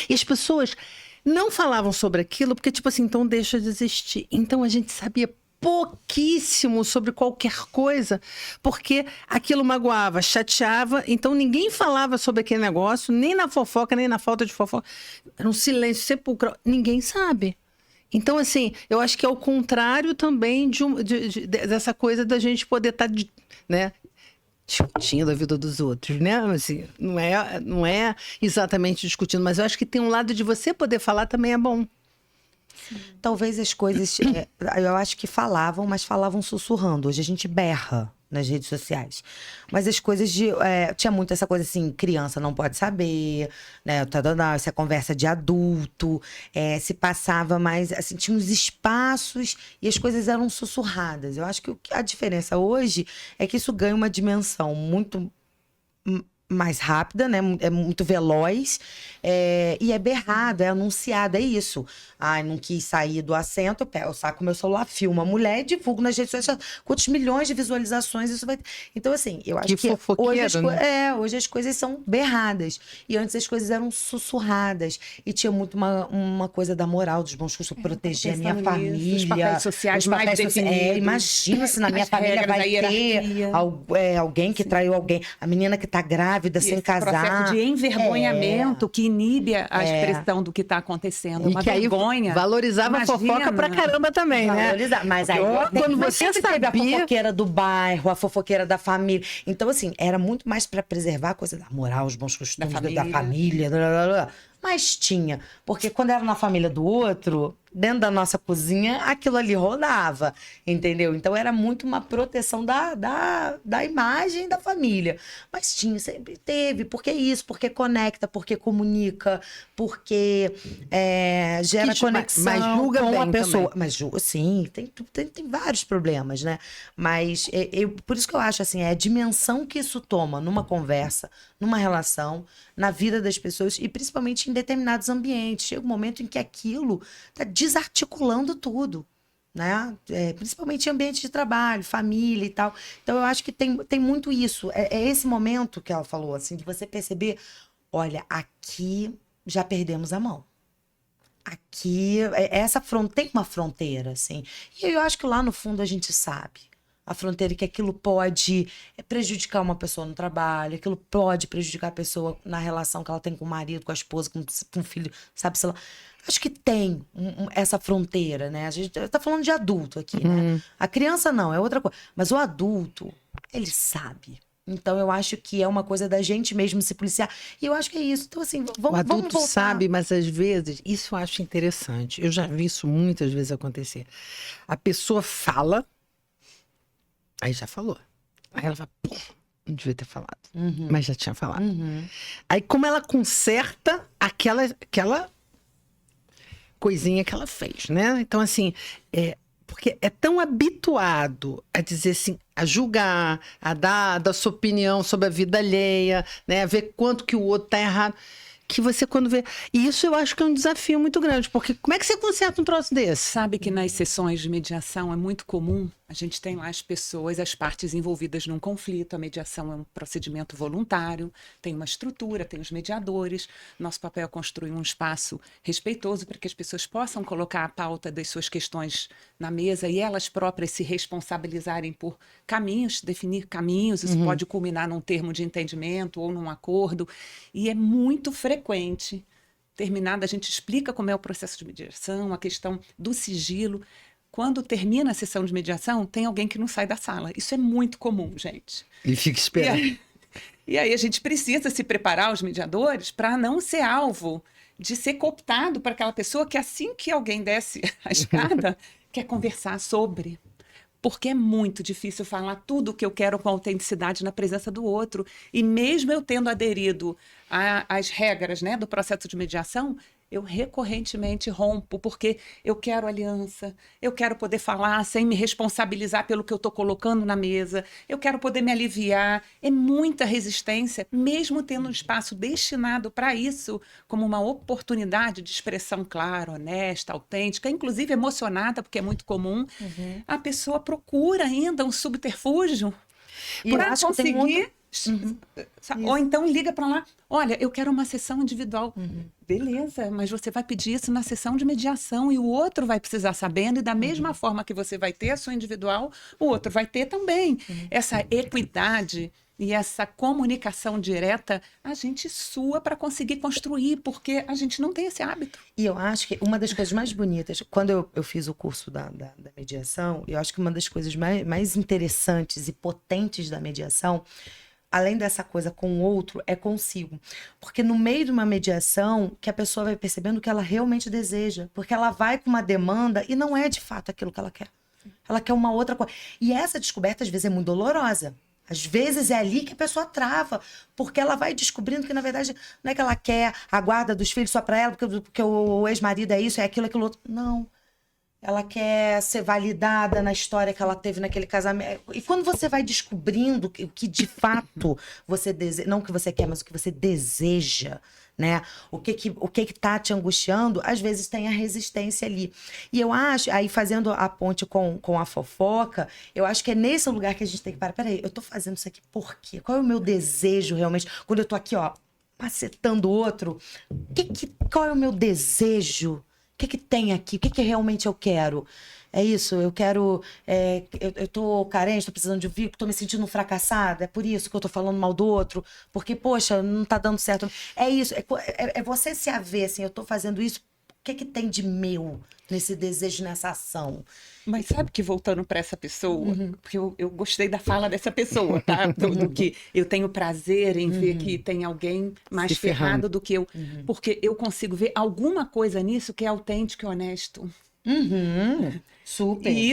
E as pessoas não falavam sobre aquilo, porque tipo assim, então deixa de existir. Então a gente sabia pouquíssimo sobre qualquer coisa, porque aquilo magoava, chateava, então ninguém falava sobre aquele negócio, nem na fofoca, nem na falta de fofoca. Era um silêncio sepulcral, ninguém sabe. Então, assim, eu acho que é o contrário também dessa coisa da gente poder estar, né, discutindo a vida dos outros, né? Assim, não é exatamente discutindo, mas eu acho que tem um lado de você poder falar também é bom. Talvez as coisas, eu acho que falavam, mas falavam sussurrando. Hoje a gente berra nas redes sociais. Mas as coisas tinha muito essa coisa assim, criança não pode saber, né? Essa conversa de adulto, se passava mais, assim, tinha uns espaços e as coisas eram sussurradas. Eu acho que a diferença hoje é que isso ganha uma dimensão muito mais rápida, né? É muito veloz, e é berrado, é anunciado, é isso. Ai, não quis sair do assento, eu saco meu celular, filmo a mulher e divulgo nas redes sociais. Quantos milhões de visualizações isso vai ter? Então, assim, eu acho que hoje as coisas são berradas. E antes as coisas eram sussurradas. E tinha muito uma coisa da moral, dos bons costumes, proteger a minha família. Os papéis sociais mais definidos. Imagina se na minha família vai ter alguém que traiu alguém. A menina que tá grávida, sem casar. Processo de envergonhamento que inibe a expressão do que está acontecendo. Uma vergonha. Valorizava a fofoca pra caramba também, né? Mas aí, quando você sabia... a fofoqueira do bairro, a fofoqueira da família. Então, assim, era muito mais para preservar a coisa da moral, os bons costumes da família. Blá, blá, blá. Mas tinha. Porque quando era na família do outro, dentro da nossa cozinha, aquilo ali rodava, entendeu? Então era muito uma proteção da imagem da família. Mas tinha, sempre teve. Porque isso, porque conecta, porque comunica, porque gera conexão mas julga com bem a pessoa. Também. Mas sim, tem vários problemas, né? Mas por isso que eu acho assim, é a dimensão que isso toma numa conversa, numa relação, na vida das pessoas e principalmente em determinados ambientes. Chega um momento em que aquilo está desarticulando tudo, né? Principalmente em ambiente de trabalho, família e tal. Então, eu acho que tem muito isso. É esse momento que ela falou, assim, de você perceber, olha, aqui já perdemos a mão. Aqui, tem uma fronteira, assim. E eu acho que lá no fundo a gente sabe. A fronteira que aquilo pode prejudicar uma pessoa no trabalho, aquilo pode prejudicar a pessoa na relação que ela tem com o marido, com a esposa, com o filho, sabe? Sei lá. Acho que tem essa fronteira, né? A gente tá falando de adulto aqui, né? A criança não, é outra coisa. Mas o adulto, ele sabe. Então, eu acho que é uma coisa da gente mesmo se policiar. E eu acho que é isso. Então, assim, vamos voltar. O adulto sabe, mas às vezes, isso eu acho interessante. Eu já vi isso muitas vezes acontecer. A pessoa fala... Aí já falou. Aí ela fala, pô, não devia ter falado. Mas já tinha falado. Aí como ela conserta aquela coisinha que ela fez, né? Então, assim, porque é tão habituado a dizer assim, a julgar, a dar sua opinião sobre a vida alheia, né? A ver quanto que o outro tá errado. Que você quando vê... E isso eu acho que é um desafio muito grande, porque como é que você conserta um troço desse? Sabe que nas sessões de mediação é muito comum A gente tem lá as pessoas, as partes envolvidas num conflito. A mediação é um procedimento voluntário, tem uma estrutura, tem os mediadores. Nosso papel é construir um espaço respeitoso para que as pessoas possam colocar a pauta das suas questões na mesa e elas próprias se responsabilizarem por caminhos, definir caminhos. Isso pode culminar num termo de entendimento ou num acordo. E é muito frequente, terminada, a gente explica como é o processo de mediação, a questão do sigilo. Quando termina a sessão de mediação, tem alguém que não sai da sala. Isso é muito comum, gente. Ele fica esperando. E aí a gente precisa se preparar, os mediadores, para não ser alvo de ser cooptado para aquela pessoa que assim que alguém desce a escada, quer conversar sobre. Porque é muito difícil falar tudo o que eu quero com autenticidade na presença do outro. E mesmo eu tendo aderido às regras, né, do processo de mediação, eu recorrentemente rompo, porque eu quero aliança, eu quero poder falar sem me responsabilizar pelo que eu estou colocando na mesa, eu quero poder me aliviar. É muita resistência, mesmo tendo um espaço destinado para isso, como uma oportunidade de expressão clara, honesta, autêntica, inclusive emocionada, porque é muito comum. A pessoa procura ainda um subterfúgio para conseguir... Ou então liga para lá, olha, eu quero uma sessão individual. Beleza, mas você vai pedir isso na sessão de mediação e o outro vai precisar sabendo, e da mesma forma que você vai ter a sua individual, o outro vai ter também. Essa equidade e essa comunicação direta, a gente sua para conseguir construir, porque a gente não tem esse hábito. E eu acho que uma das coisas mais bonitas, quando eu fiz o curso da mediação, eu acho que uma das coisas mais interessantes e potentes da mediação, além dessa coisa com o outro, é consigo. Porque no meio de uma mediação, que a pessoa vai percebendo o que ela realmente deseja. Porque ela vai com uma demanda e não é de fato aquilo que ela quer. Ela quer uma outra coisa. E essa descoberta, às vezes, é muito dolorosa. Às vezes é ali que a pessoa trava, porque ela vai descobrindo que, na verdade, não é que ela quer a guarda dos filhos só para ela, porque o ex-marido é isso, é aquilo outro. Não. Ela quer ser validada na história que ela teve naquele casamento. E quando você vai descobrindo o que de fato você deseja, não o que você quer, mas o que você deseja, né? O que tá te angustiando, às vezes tem a resistência ali. E eu acho, aí fazendo a ponte com a fofoca, eu acho que é nesse lugar que a gente tem que parar. Peraí, eu tô fazendo isso aqui por quê? Qual é o meu desejo realmente? Quando eu tô aqui, ó, macetando o outro, qual é o meu desejo? O que tem aqui? O que realmente eu quero? É isso, eu quero... eu tô carente, tô precisando de ouvir, tô me sentindo fracassada, é por isso que eu tô falando mal do outro, porque, poxa, não tá dando certo. É isso, é você se haver, assim, eu tô fazendo isso, o que tem de meu nesse desejo, nessa ação? Mas sabe que, voltando para essa pessoa, porque eu gostei da fala dessa pessoa, tá? Do que eu tenho prazer em ver que tem alguém mais ferrado do que eu. Porque eu consigo ver alguma coisa nisso que é autêntico e honesto. Super. E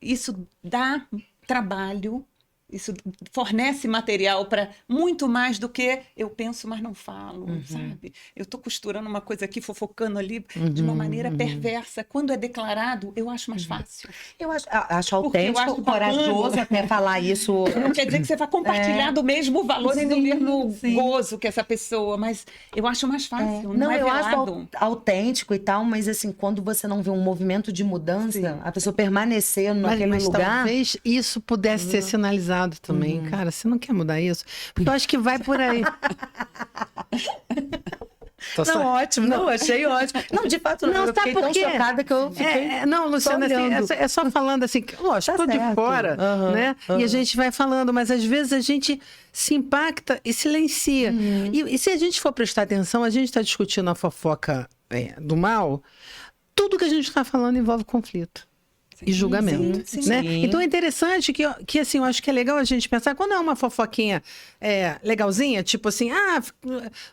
isso dá trabalho, isso fornece material para muito mais do que eu penso, mas não falo, sabe? Eu estou costurando uma coisa aqui, fofocando ali, de uma maneira perversa. Quando é declarado, eu acho mais fácil. Eu acho autêntico, corajoso até falar isso. Não quer dizer que você vai compartilhar do mesmo valor e do mesmo gozo que essa pessoa, mas eu acho mais fácil. Não é eu velado. acho autêntico e tal, mas assim, quando você não vê um movimento de mudança, a pessoa permanecer naquele lugar... talvez isso pudesse ser sinalizado também. Cara, você não quer mudar isso? Porque eu acho que vai por aí. Não, ótimo. Não, achei ótimo. Não, de fato, não, eu fiquei tão chocada que eu fiquei... Não, Luciana, assim, é só falando assim, lógico, tô de fora, né? E a gente vai falando, mas às vezes a gente se impacta e silencia. E se a gente for prestar atenção, a gente está discutindo a fofoca do mal, tudo que a gente está falando envolve conflito. E julgamento, né? Então é interessante que assim, eu acho que é legal a gente pensar, quando é uma fofoquinha legalzinha, tipo assim,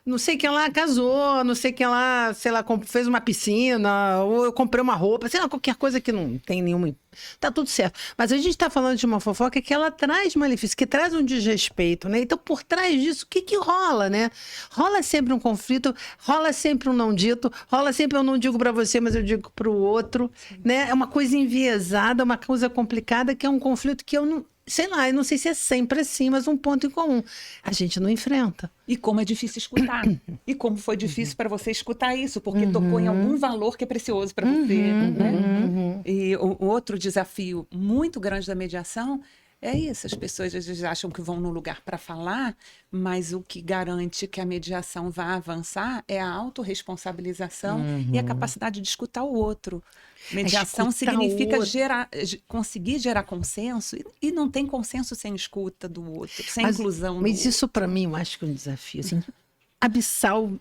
não sei quem lá casou, não sei quem lá, sei lá, fez uma piscina, ou eu comprei uma roupa, sei lá, qualquer coisa que não tem nenhuma... Tá tudo certo. Mas a gente tá falando de uma fofoca que ela traz malefício, que traz um desrespeito, né? Então, por trás disso, o que rola, né? Rola sempre um conflito, rola sempre um não dito, rola sempre eu não digo pra você, mas eu digo pro outro, né? É uma coisa enviesada, uma coisa complicada, que é um conflito que eu sei lá, eu não sei se é sempre assim, mas um ponto em comum. A gente não enfrenta. E como é difícil escutar. E como foi difícil para você escutar isso, porque tocou em algum valor que é precioso para você. Né? E o outro desafio muito grande da mediação é isso. As pessoas às vezes acham que vão num lugar para falar, mas o que garante que a mediação vá avançar é a autorresponsabilização e a capacidade de escutar o outro. Mediação Escutar significa o outro. conseguir gerar consenso, e não tem consenso sem escuta do outro, sem inclusão do Mas outro. isso para mim eu acho que é um desafio assim,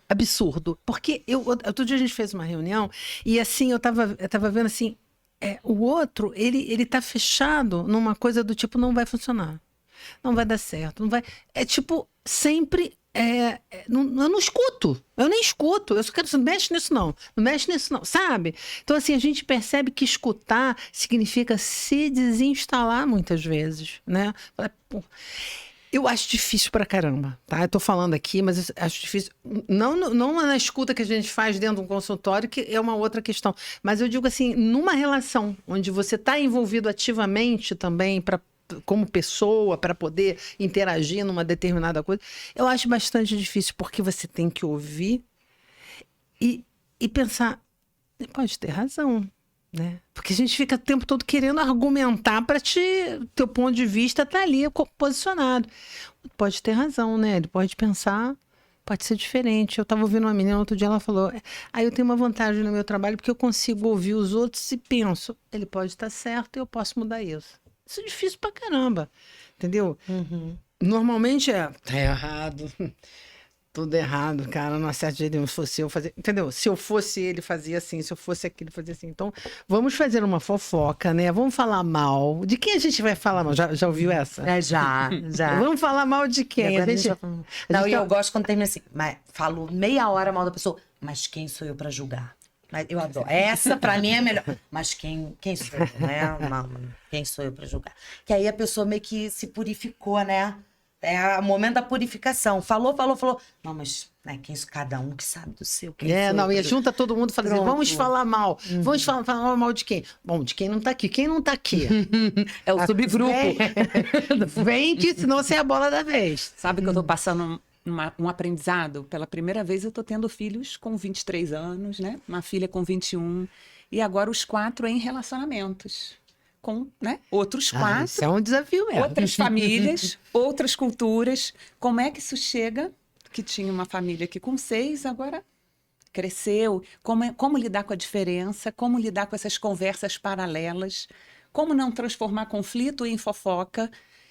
absurdo. Porque outro dia a gente fez uma reunião e assim eu tava vendo assim, o outro, ele tá fechado numa coisa do tipo, não vai funcionar. Não vai dar certo, não vai. É tipo, sempre. Eu não escuto, eu nem escuto, eu só quero, não mexe nisso não, não mexe nisso não, sabe? Então assim, a gente percebe que escutar significa se desinstalar muitas vezes, né? Eu acho difícil pra caramba, tá? Eu tô falando aqui, mas eu acho difícil, não na escuta que a gente faz dentro de um consultório, que é uma outra questão, mas eu digo assim, numa relação onde você tá envolvido ativamente também como pessoa, para poder interagir numa determinada coisa, eu acho bastante difícil, porque você tem que ouvir e pensar, pode ter razão, né? Porque a gente fica o tempo todo querendo argumentar para teu ponto de vista tá ali posicionado. Pode ter razão, né? Ele pode pensar, pode ser diferente. Eu estava ouvindo uma menina outro dia, ela falou, eu tenho uma vantagem no meu trabalho porque eu consigo ouvir os outros e penso, ele pode estar certo e eu posso mudar isso. Isso é difícil pra caramba, entendeu? Normalmente tá errado, tudo errado, cara, não acerta de jeito nenhum. Se fosse eu fazer, entendeu? Se eu fosse ele, fazia assim, se eu fosse aquele, fazia assim. Então, vamos fazer uma fofoca, né? Vamos falar mal. De quem a gente vai falar mal? Já ouviu essa? Já. Vamos falar mal de quem? A gente... Não, e eu gosto quando termina assim, mas falo meia hora mal da pessoa, mas quem sou eu pra julgar? Mas eu adoro. Essa, pra mim, é a melhor. Mas quem sou eu, né? Quem sou eu pra julgar? Que aí a pessoa meio que se purificou, né? É o momento da purificação. Falou. Não, mas né, cada um que sabe do seu. E junta todo mundo e fala assim, vamos falar mal. Vamos falar mal de quem? Bom, de quem não tá aqui. Quem não tá aqui? É o subgrupo. Vem que senão você é a bola da vez. Sabe que eu tô passando um aprendizado? Pela primeira vez eu tô tendo filhos com 23 anos, né? Uma filha com 21. E agora os 4 em relacionamentos. Com, né? Outros 4. Isso é um desafio mesmo. Outras famílias, outras culturas. Como é que isso chega? Que tinha uma família aqui com 6, agora cresceu. Como lidar com a diferença? Como lidar com essas conversas paralelas? Como não transformar conflito em fofoca?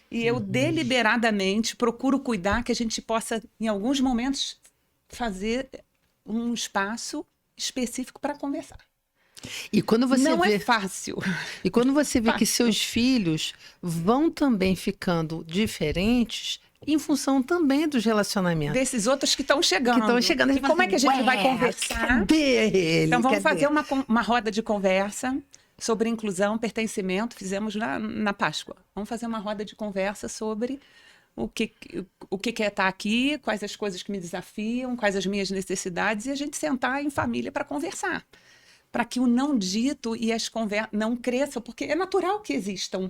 E eu deliberadamente procuro cuidar que a gente possa, em alguns momentos, fazer um espaço específico para conversar. E quando você não vê... é fácil. E quando você vê que seus filhos vão também ficando diferentes em função também dos relacionamentos. Desses outros que estão chegando. E como é que a gente vai conversar? Cadê ele? Então vamos fazer uma roda de conversa sobre inclusão, pertencimento. Fizemos na Páscoa. Vamos fazer uma roda de conversa sobre o que é estar aqui, quais as coisas que me desafiam, quais as minhas necessidades, e a gente sentar em família para conversar. Para que o não dito e as conversas não cresçam, porque é natural que existam.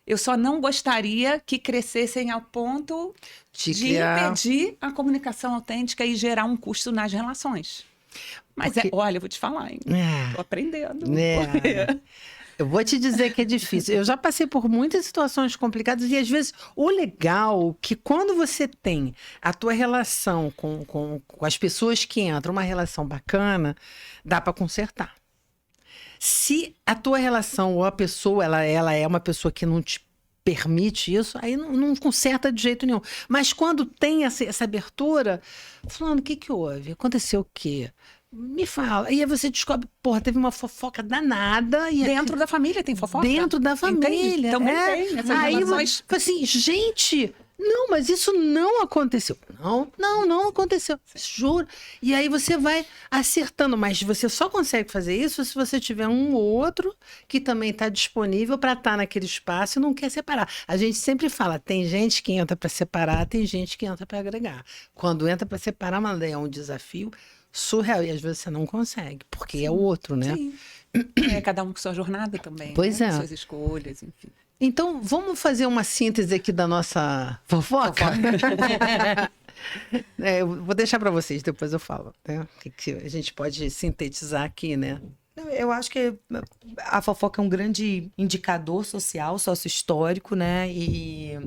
Eu só não gostaria que crescessem ao ponto de impedir a comunicação autêntica e gerar um custo nas relações. Mas olha, eu vou te falar, hein? Tô aprendendo. Eu vou te dizer que é difícil. Eu já passei por muitas situações complicadas e, às vezes, o legal que quando você tem a tua relação com as pessoas que entram, uma relação bacana, dá para consertar. Se a tua relação ou a pessoa, ela é uma pessoa que não te permite isso, aí não conserta de jeito nenhum. Mas quando tem essa abertura, falando, o que houve? Aconteceu o quê? Me fala. E aí você descobre, teve uma fofoca danada. E dentro da família tem fofoca? Dentro da família. Também tem. Essas aí relações... assim, gente, não, mas isso não aconteceu. Não aconteceu. Juro. E aí você vai acertando, mas você só consegue fazer isso se você tiver um ou outro que também está disponível para estar naquele espaço e não quer separar. A gente sempre fala, tem gente que entra para separar, tem gente que entra para agregar. Quando entra para separar, mas é um desafio surreal. E às vezes você não consegue, porque é o outro, né? Sim. Cada um com sua jornada também. Pois né? Suas escolhas, enfim. Então, vamos fazer uma síntese aqui da nossa fofoca? Eu vou deixar para vocês, depois eu falo. Né? O que a gente pode sintetizar aqui, né? Eu acho que a fofoca é um grande indicador social, sócio-histórico, né? E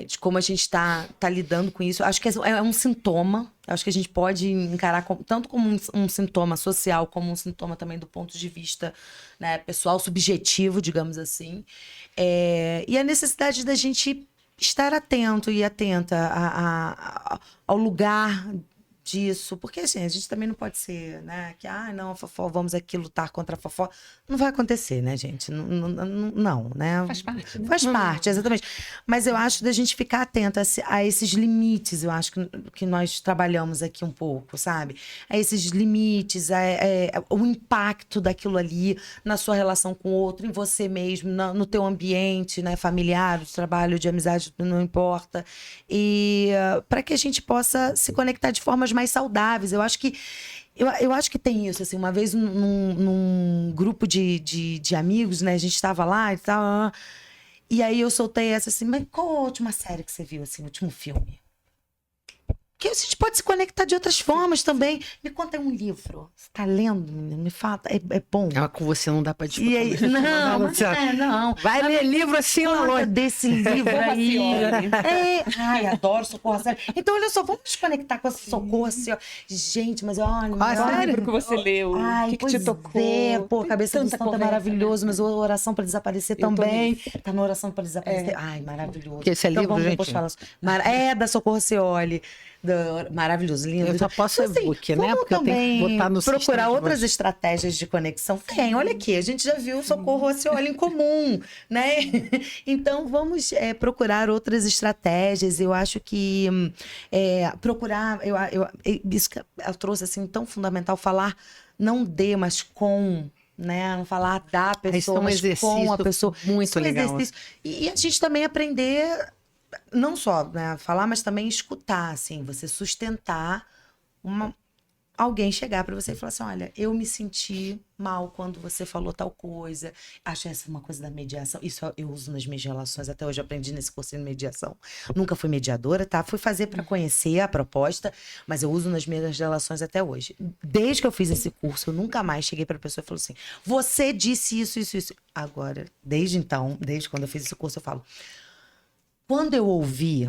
de como a gente está lidando com isso. Acho que é um sintoma. Acho que a gente pode encarar tanto como um sintoma social, como um sintoma também do ponto de vista, né, pessoal, subjetivo, digamos assim. E a necessidade da gente estar atento e atenta ao lugar disso, porque assim, a gente também não pode ser, né, que, não, a fofó, vamos aqui lutar contra a fofó. Não vai acontecer, né, gente? Não, né? Faz parte, né? Faz parte, exatamente. Mas eu acho da gente ficar atento a esses limites, eu acho que nós trabalhamos aqui um pouco, sabe? A esses limites, o impacto daquilo ali na sua relação com o outro, em você mesmo, no teu ambiente, né, familiar, de trabalho, de amizade, não importa. E para que a gente possa se conectar de formas mais saudáveis. Eu acho que tem isso, assim, uma vez num grupo de amigos, né, a gente estava lá e tal, e aí eu soltei essa assim, mas qual a última série que você viu, assim, o último filme? Que a gente pode se conectar de outras formas também. Me conta aí um livro. Você tá lendo, menina? Me fala. É bom. Com você não dá pra discutir. E aí, não. Vai ler livro assim, Conta desse livro aí. Ai, adoro Socorro a Sério. Então, olha só, vamos nos conectar com esse Socorro assim, ó. Gente, mas olha... Qual livro que você leu? O que te tocou? Pô, Cabeça do Santo é maravilhoso, mas Oração para Desaparecer também. Tá na Oração para Desaparecer. Ai, maravilhoso. Que esse é livro, vamos gente? Depois falar. Da Socorro Cioli. Maravilhoso, lindo. Eu só posso e-book, né? Porque eu tenho que botar no procurar outras estratégias de conexão. Tem, olha aqui, a gente já viu o Socorro Cioli em comum, né? Então, vamos procurar outras estratégias. Eu acho que procurar... isso que eu trouxe, assim, tão fundamental, falar não de, mas com... Né? Não falar da pessoa, mas com a pessoa. Muito legal. E a gente também aprender... Não só, né, falar, mas também escutar, assim, você sustentar alguém chegar para você e falar assim, olha, eu me senti mal quando você falou tal coisa. Acho essa uma coisa da mediação. Isso eu uso nas minhas relações, até hoje eu aprendi nesse curso de mediação. Nunca fui mediadora, tá? Fui fazer para conhecer a proposta, mas eu uso nas minhas relações até hoje. Desde que eu fiz esse curso, eu nunca mais cheguei para a pessoa e falei assim, você disse isso, isso, isso. Agora, desde quando eu fiz esse curso, eu falo, quando eu ouvi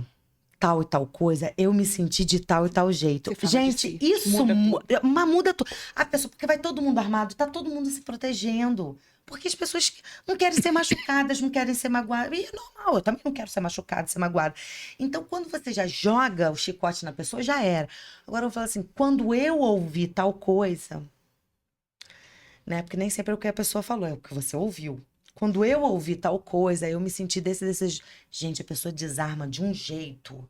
tal e tal coisa, eu me senti de tal e tal jeito. Gente, isso muda tudo. A pessoa, porque vai todo mundo armado, tá todo mundo se protegendo. Porque as pessoas não querem ser machucadas, não querem ser magoadas. E é normal, eu também não quero ser machucada, ser magoada. Então, quando você já joga o chicote na pessoa, já era. Agora eu vou falar assim, quando eu ouvi tal coisa, né? Porque nem sempre é o que a pessoa falou, é o que você ouviu. Quando eu ouvi tal coisa, eu me senti desses... Gente, a pessoa desarma de um jeito.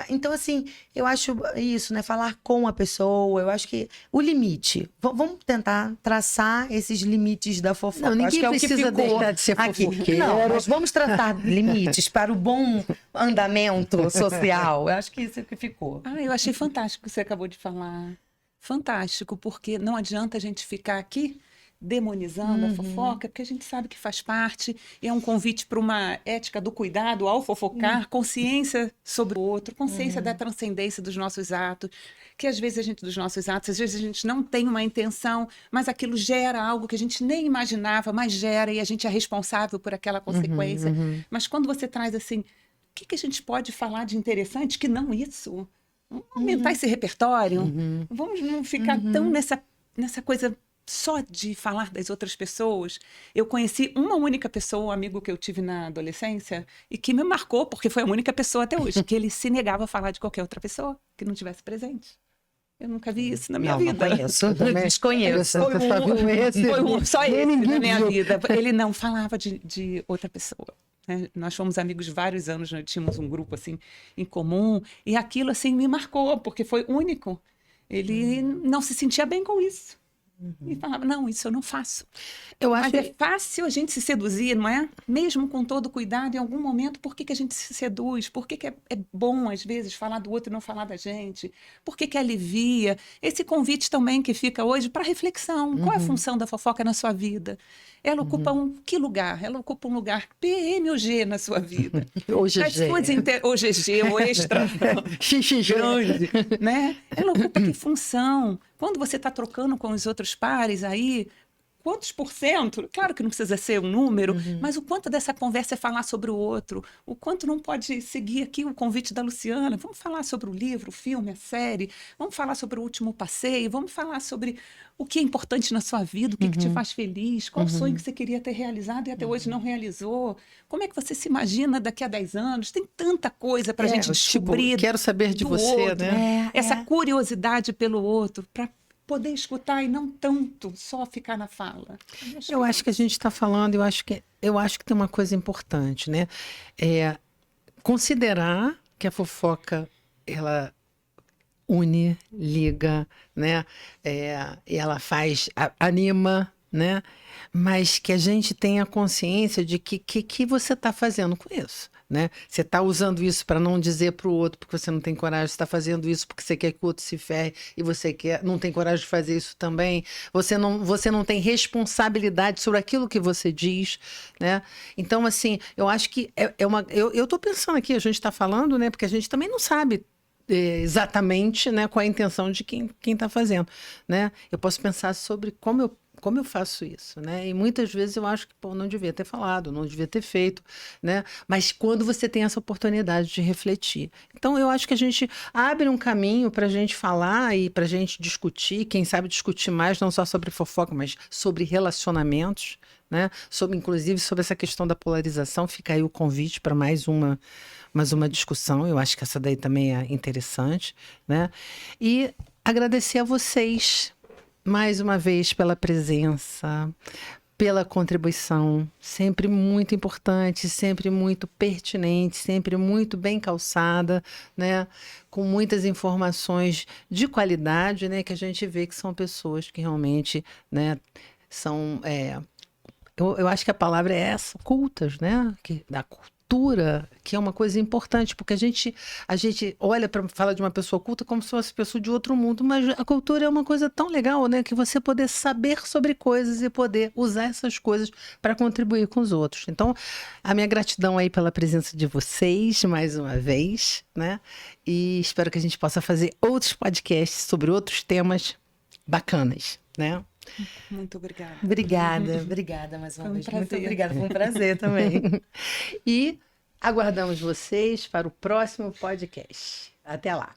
Então, assim, eu acho isso, né? Falar com a pessoa, eu acho que o limite. Vamos tentar traçar esses limites da fofoca. Não, ninguém acho que precisa deixar de ser fofoqueiro. Não, mas vamos tratar limites para o bom andamento social. Eu acho que isso é o que ficou. Eu achei fantástico o que você acabou de falar. Fantástico, porque não adianta a gente ficar aqui demonizando a fofoca, porque a gente sabe que faz parte, e é um convite para uma ética do cuidado ao fofocar, consciência sobre o outro, consciência da transcendência dos nossos atos, que às vezes às vezes a gente não tem uma intenção, mas aquilo gera algo que a gente nem imaginava, mas gera, e a gente é responsável por aquela consequência. Mas quando você traz assim, o que a gente pode falar de interessante que não isso? Vamos aumentar esse repertório? Vamos não ficar tão nessa coisa só de falar das outras pessoas. Eu conheci uma única pessoa, um amigo que eu tive na adolescência, e que me marcou, porque foi a única pessoa até hoje, que ele se negava a falar de qualquer outra pessoa que não estivesse presente. Eu nunca vi isso na minha vida. Não conheço, desconheço. Foi só esse na minha vida. Ele não falava de outra pessoa. Né? Nós fomos amigos vários anos, nós tínhamos um grupo assim em comum, e aquilo assim me marcou, porque foi único. Ele não se sentia bem com isso. E falava, não, isso eu não faço. Eu Mas acho é fácil a gente se seduzir, não é? Mesmo com todo cuidado, em algum momento, por que que a gente se seduz? Por que que é bom, às vezes, falar do outro e não falar da gente? Por que que alivia? Esse convite também que fica hoje para reflexão. Qual é a função da fofoca na sua vida? Ela ocupa que lugar? Ela ocupa um lugar PM ou G na sua vida? hoje As suas ou GG, ou extra, grande, né? Ela ocupa que função? Quando você está trocando com os outros pares aí, quantos por cento? Claro que não precisa ser um número, mas o quanto dessa conversa é falar sobre o outro? O quanto não pode seguir aqui o convite da Luciana? Vamos falar sobre o livro, o filme, a série. Vamos falar sobre o último passeio. Vamos falar sobre o que é importante na sua vida, o que, que te faz feliz, qual o sonho que você queria ter realizado e até hoje não realizou. Como é que você se imagina daqui a 10 anos? Tem tanta coisa para a gente descobrir. Tipo, quero saber de do você, outro, né? Essa curiosidade pelo outro, para poder escutar e não tanto só ficar na fala. Eu acho que a gente está falando, eu acho que tem uma coisa importante, né? É considerar que a fofoca, ela une, liga, né? Ela anima, né? Mas que a gente tenha consciência de que você está fazendo com isso. Né? Você está usando isso para não dizer para o outro porque você não tem coragem, você está fazendo isso porque você quer que o outro se ferre e você não tem coragem de fazer isso também. Você não tem responsabilidade sobre aquilo que você diz, né? Então, assim, eu acho que eu estou pensando aqui, a gente está falando, né? Porque a gente também não sabe exatamente, né, qual é a intenção de quem está fazendo, né? Eu posso pensar sobre como eu faço isso, né? E muitas vezes eu acho que, não devia ter falado, não devia ter feito, né? Mas quando você tem essa oportunidade de refletir. Então, eu acho que a gente abre um caminho para a gente falar e para a gente discutir, quem sabe discutir mais, não só sobre fofoca, mas sobre relacionamentos, né? Inclusive sobre essa questão da polarização. Fica aí o convite para mais uma discussão. Eu acho que essa daí também é interessante, né? E agradecer a vocês mais uma vez pela presença, pela contribuição, sempre muito importante, sempre muito pertinente, sempre muito bem calçada, né? Com muitas informações de qualidade, né? Que a gente vê que são pessoas que realmente, né? São, eu acho que a palavra é essa, cultas, né? Da cultura, que é uma coisa importante, porque a gente olha para falar de uma pessoa culta como se fosse pessoa de outro mundo, mas a cultura é uma coisa tão legal, né? Que você poder saber sobre coisas e poder usar essas coisas para contribuir com os outros. Então, a minha gratidão aí pela presença de vocês, mais uma vez, né? E espero que a gente possa fazer outros podcasts sobre outros temas bacanas, né? Muito obrigada. Obrigada mais uma vez. Prazer. Muito obrigada, foi um prazer também. E aguardamos vocês para o próximo podcast. Até lá.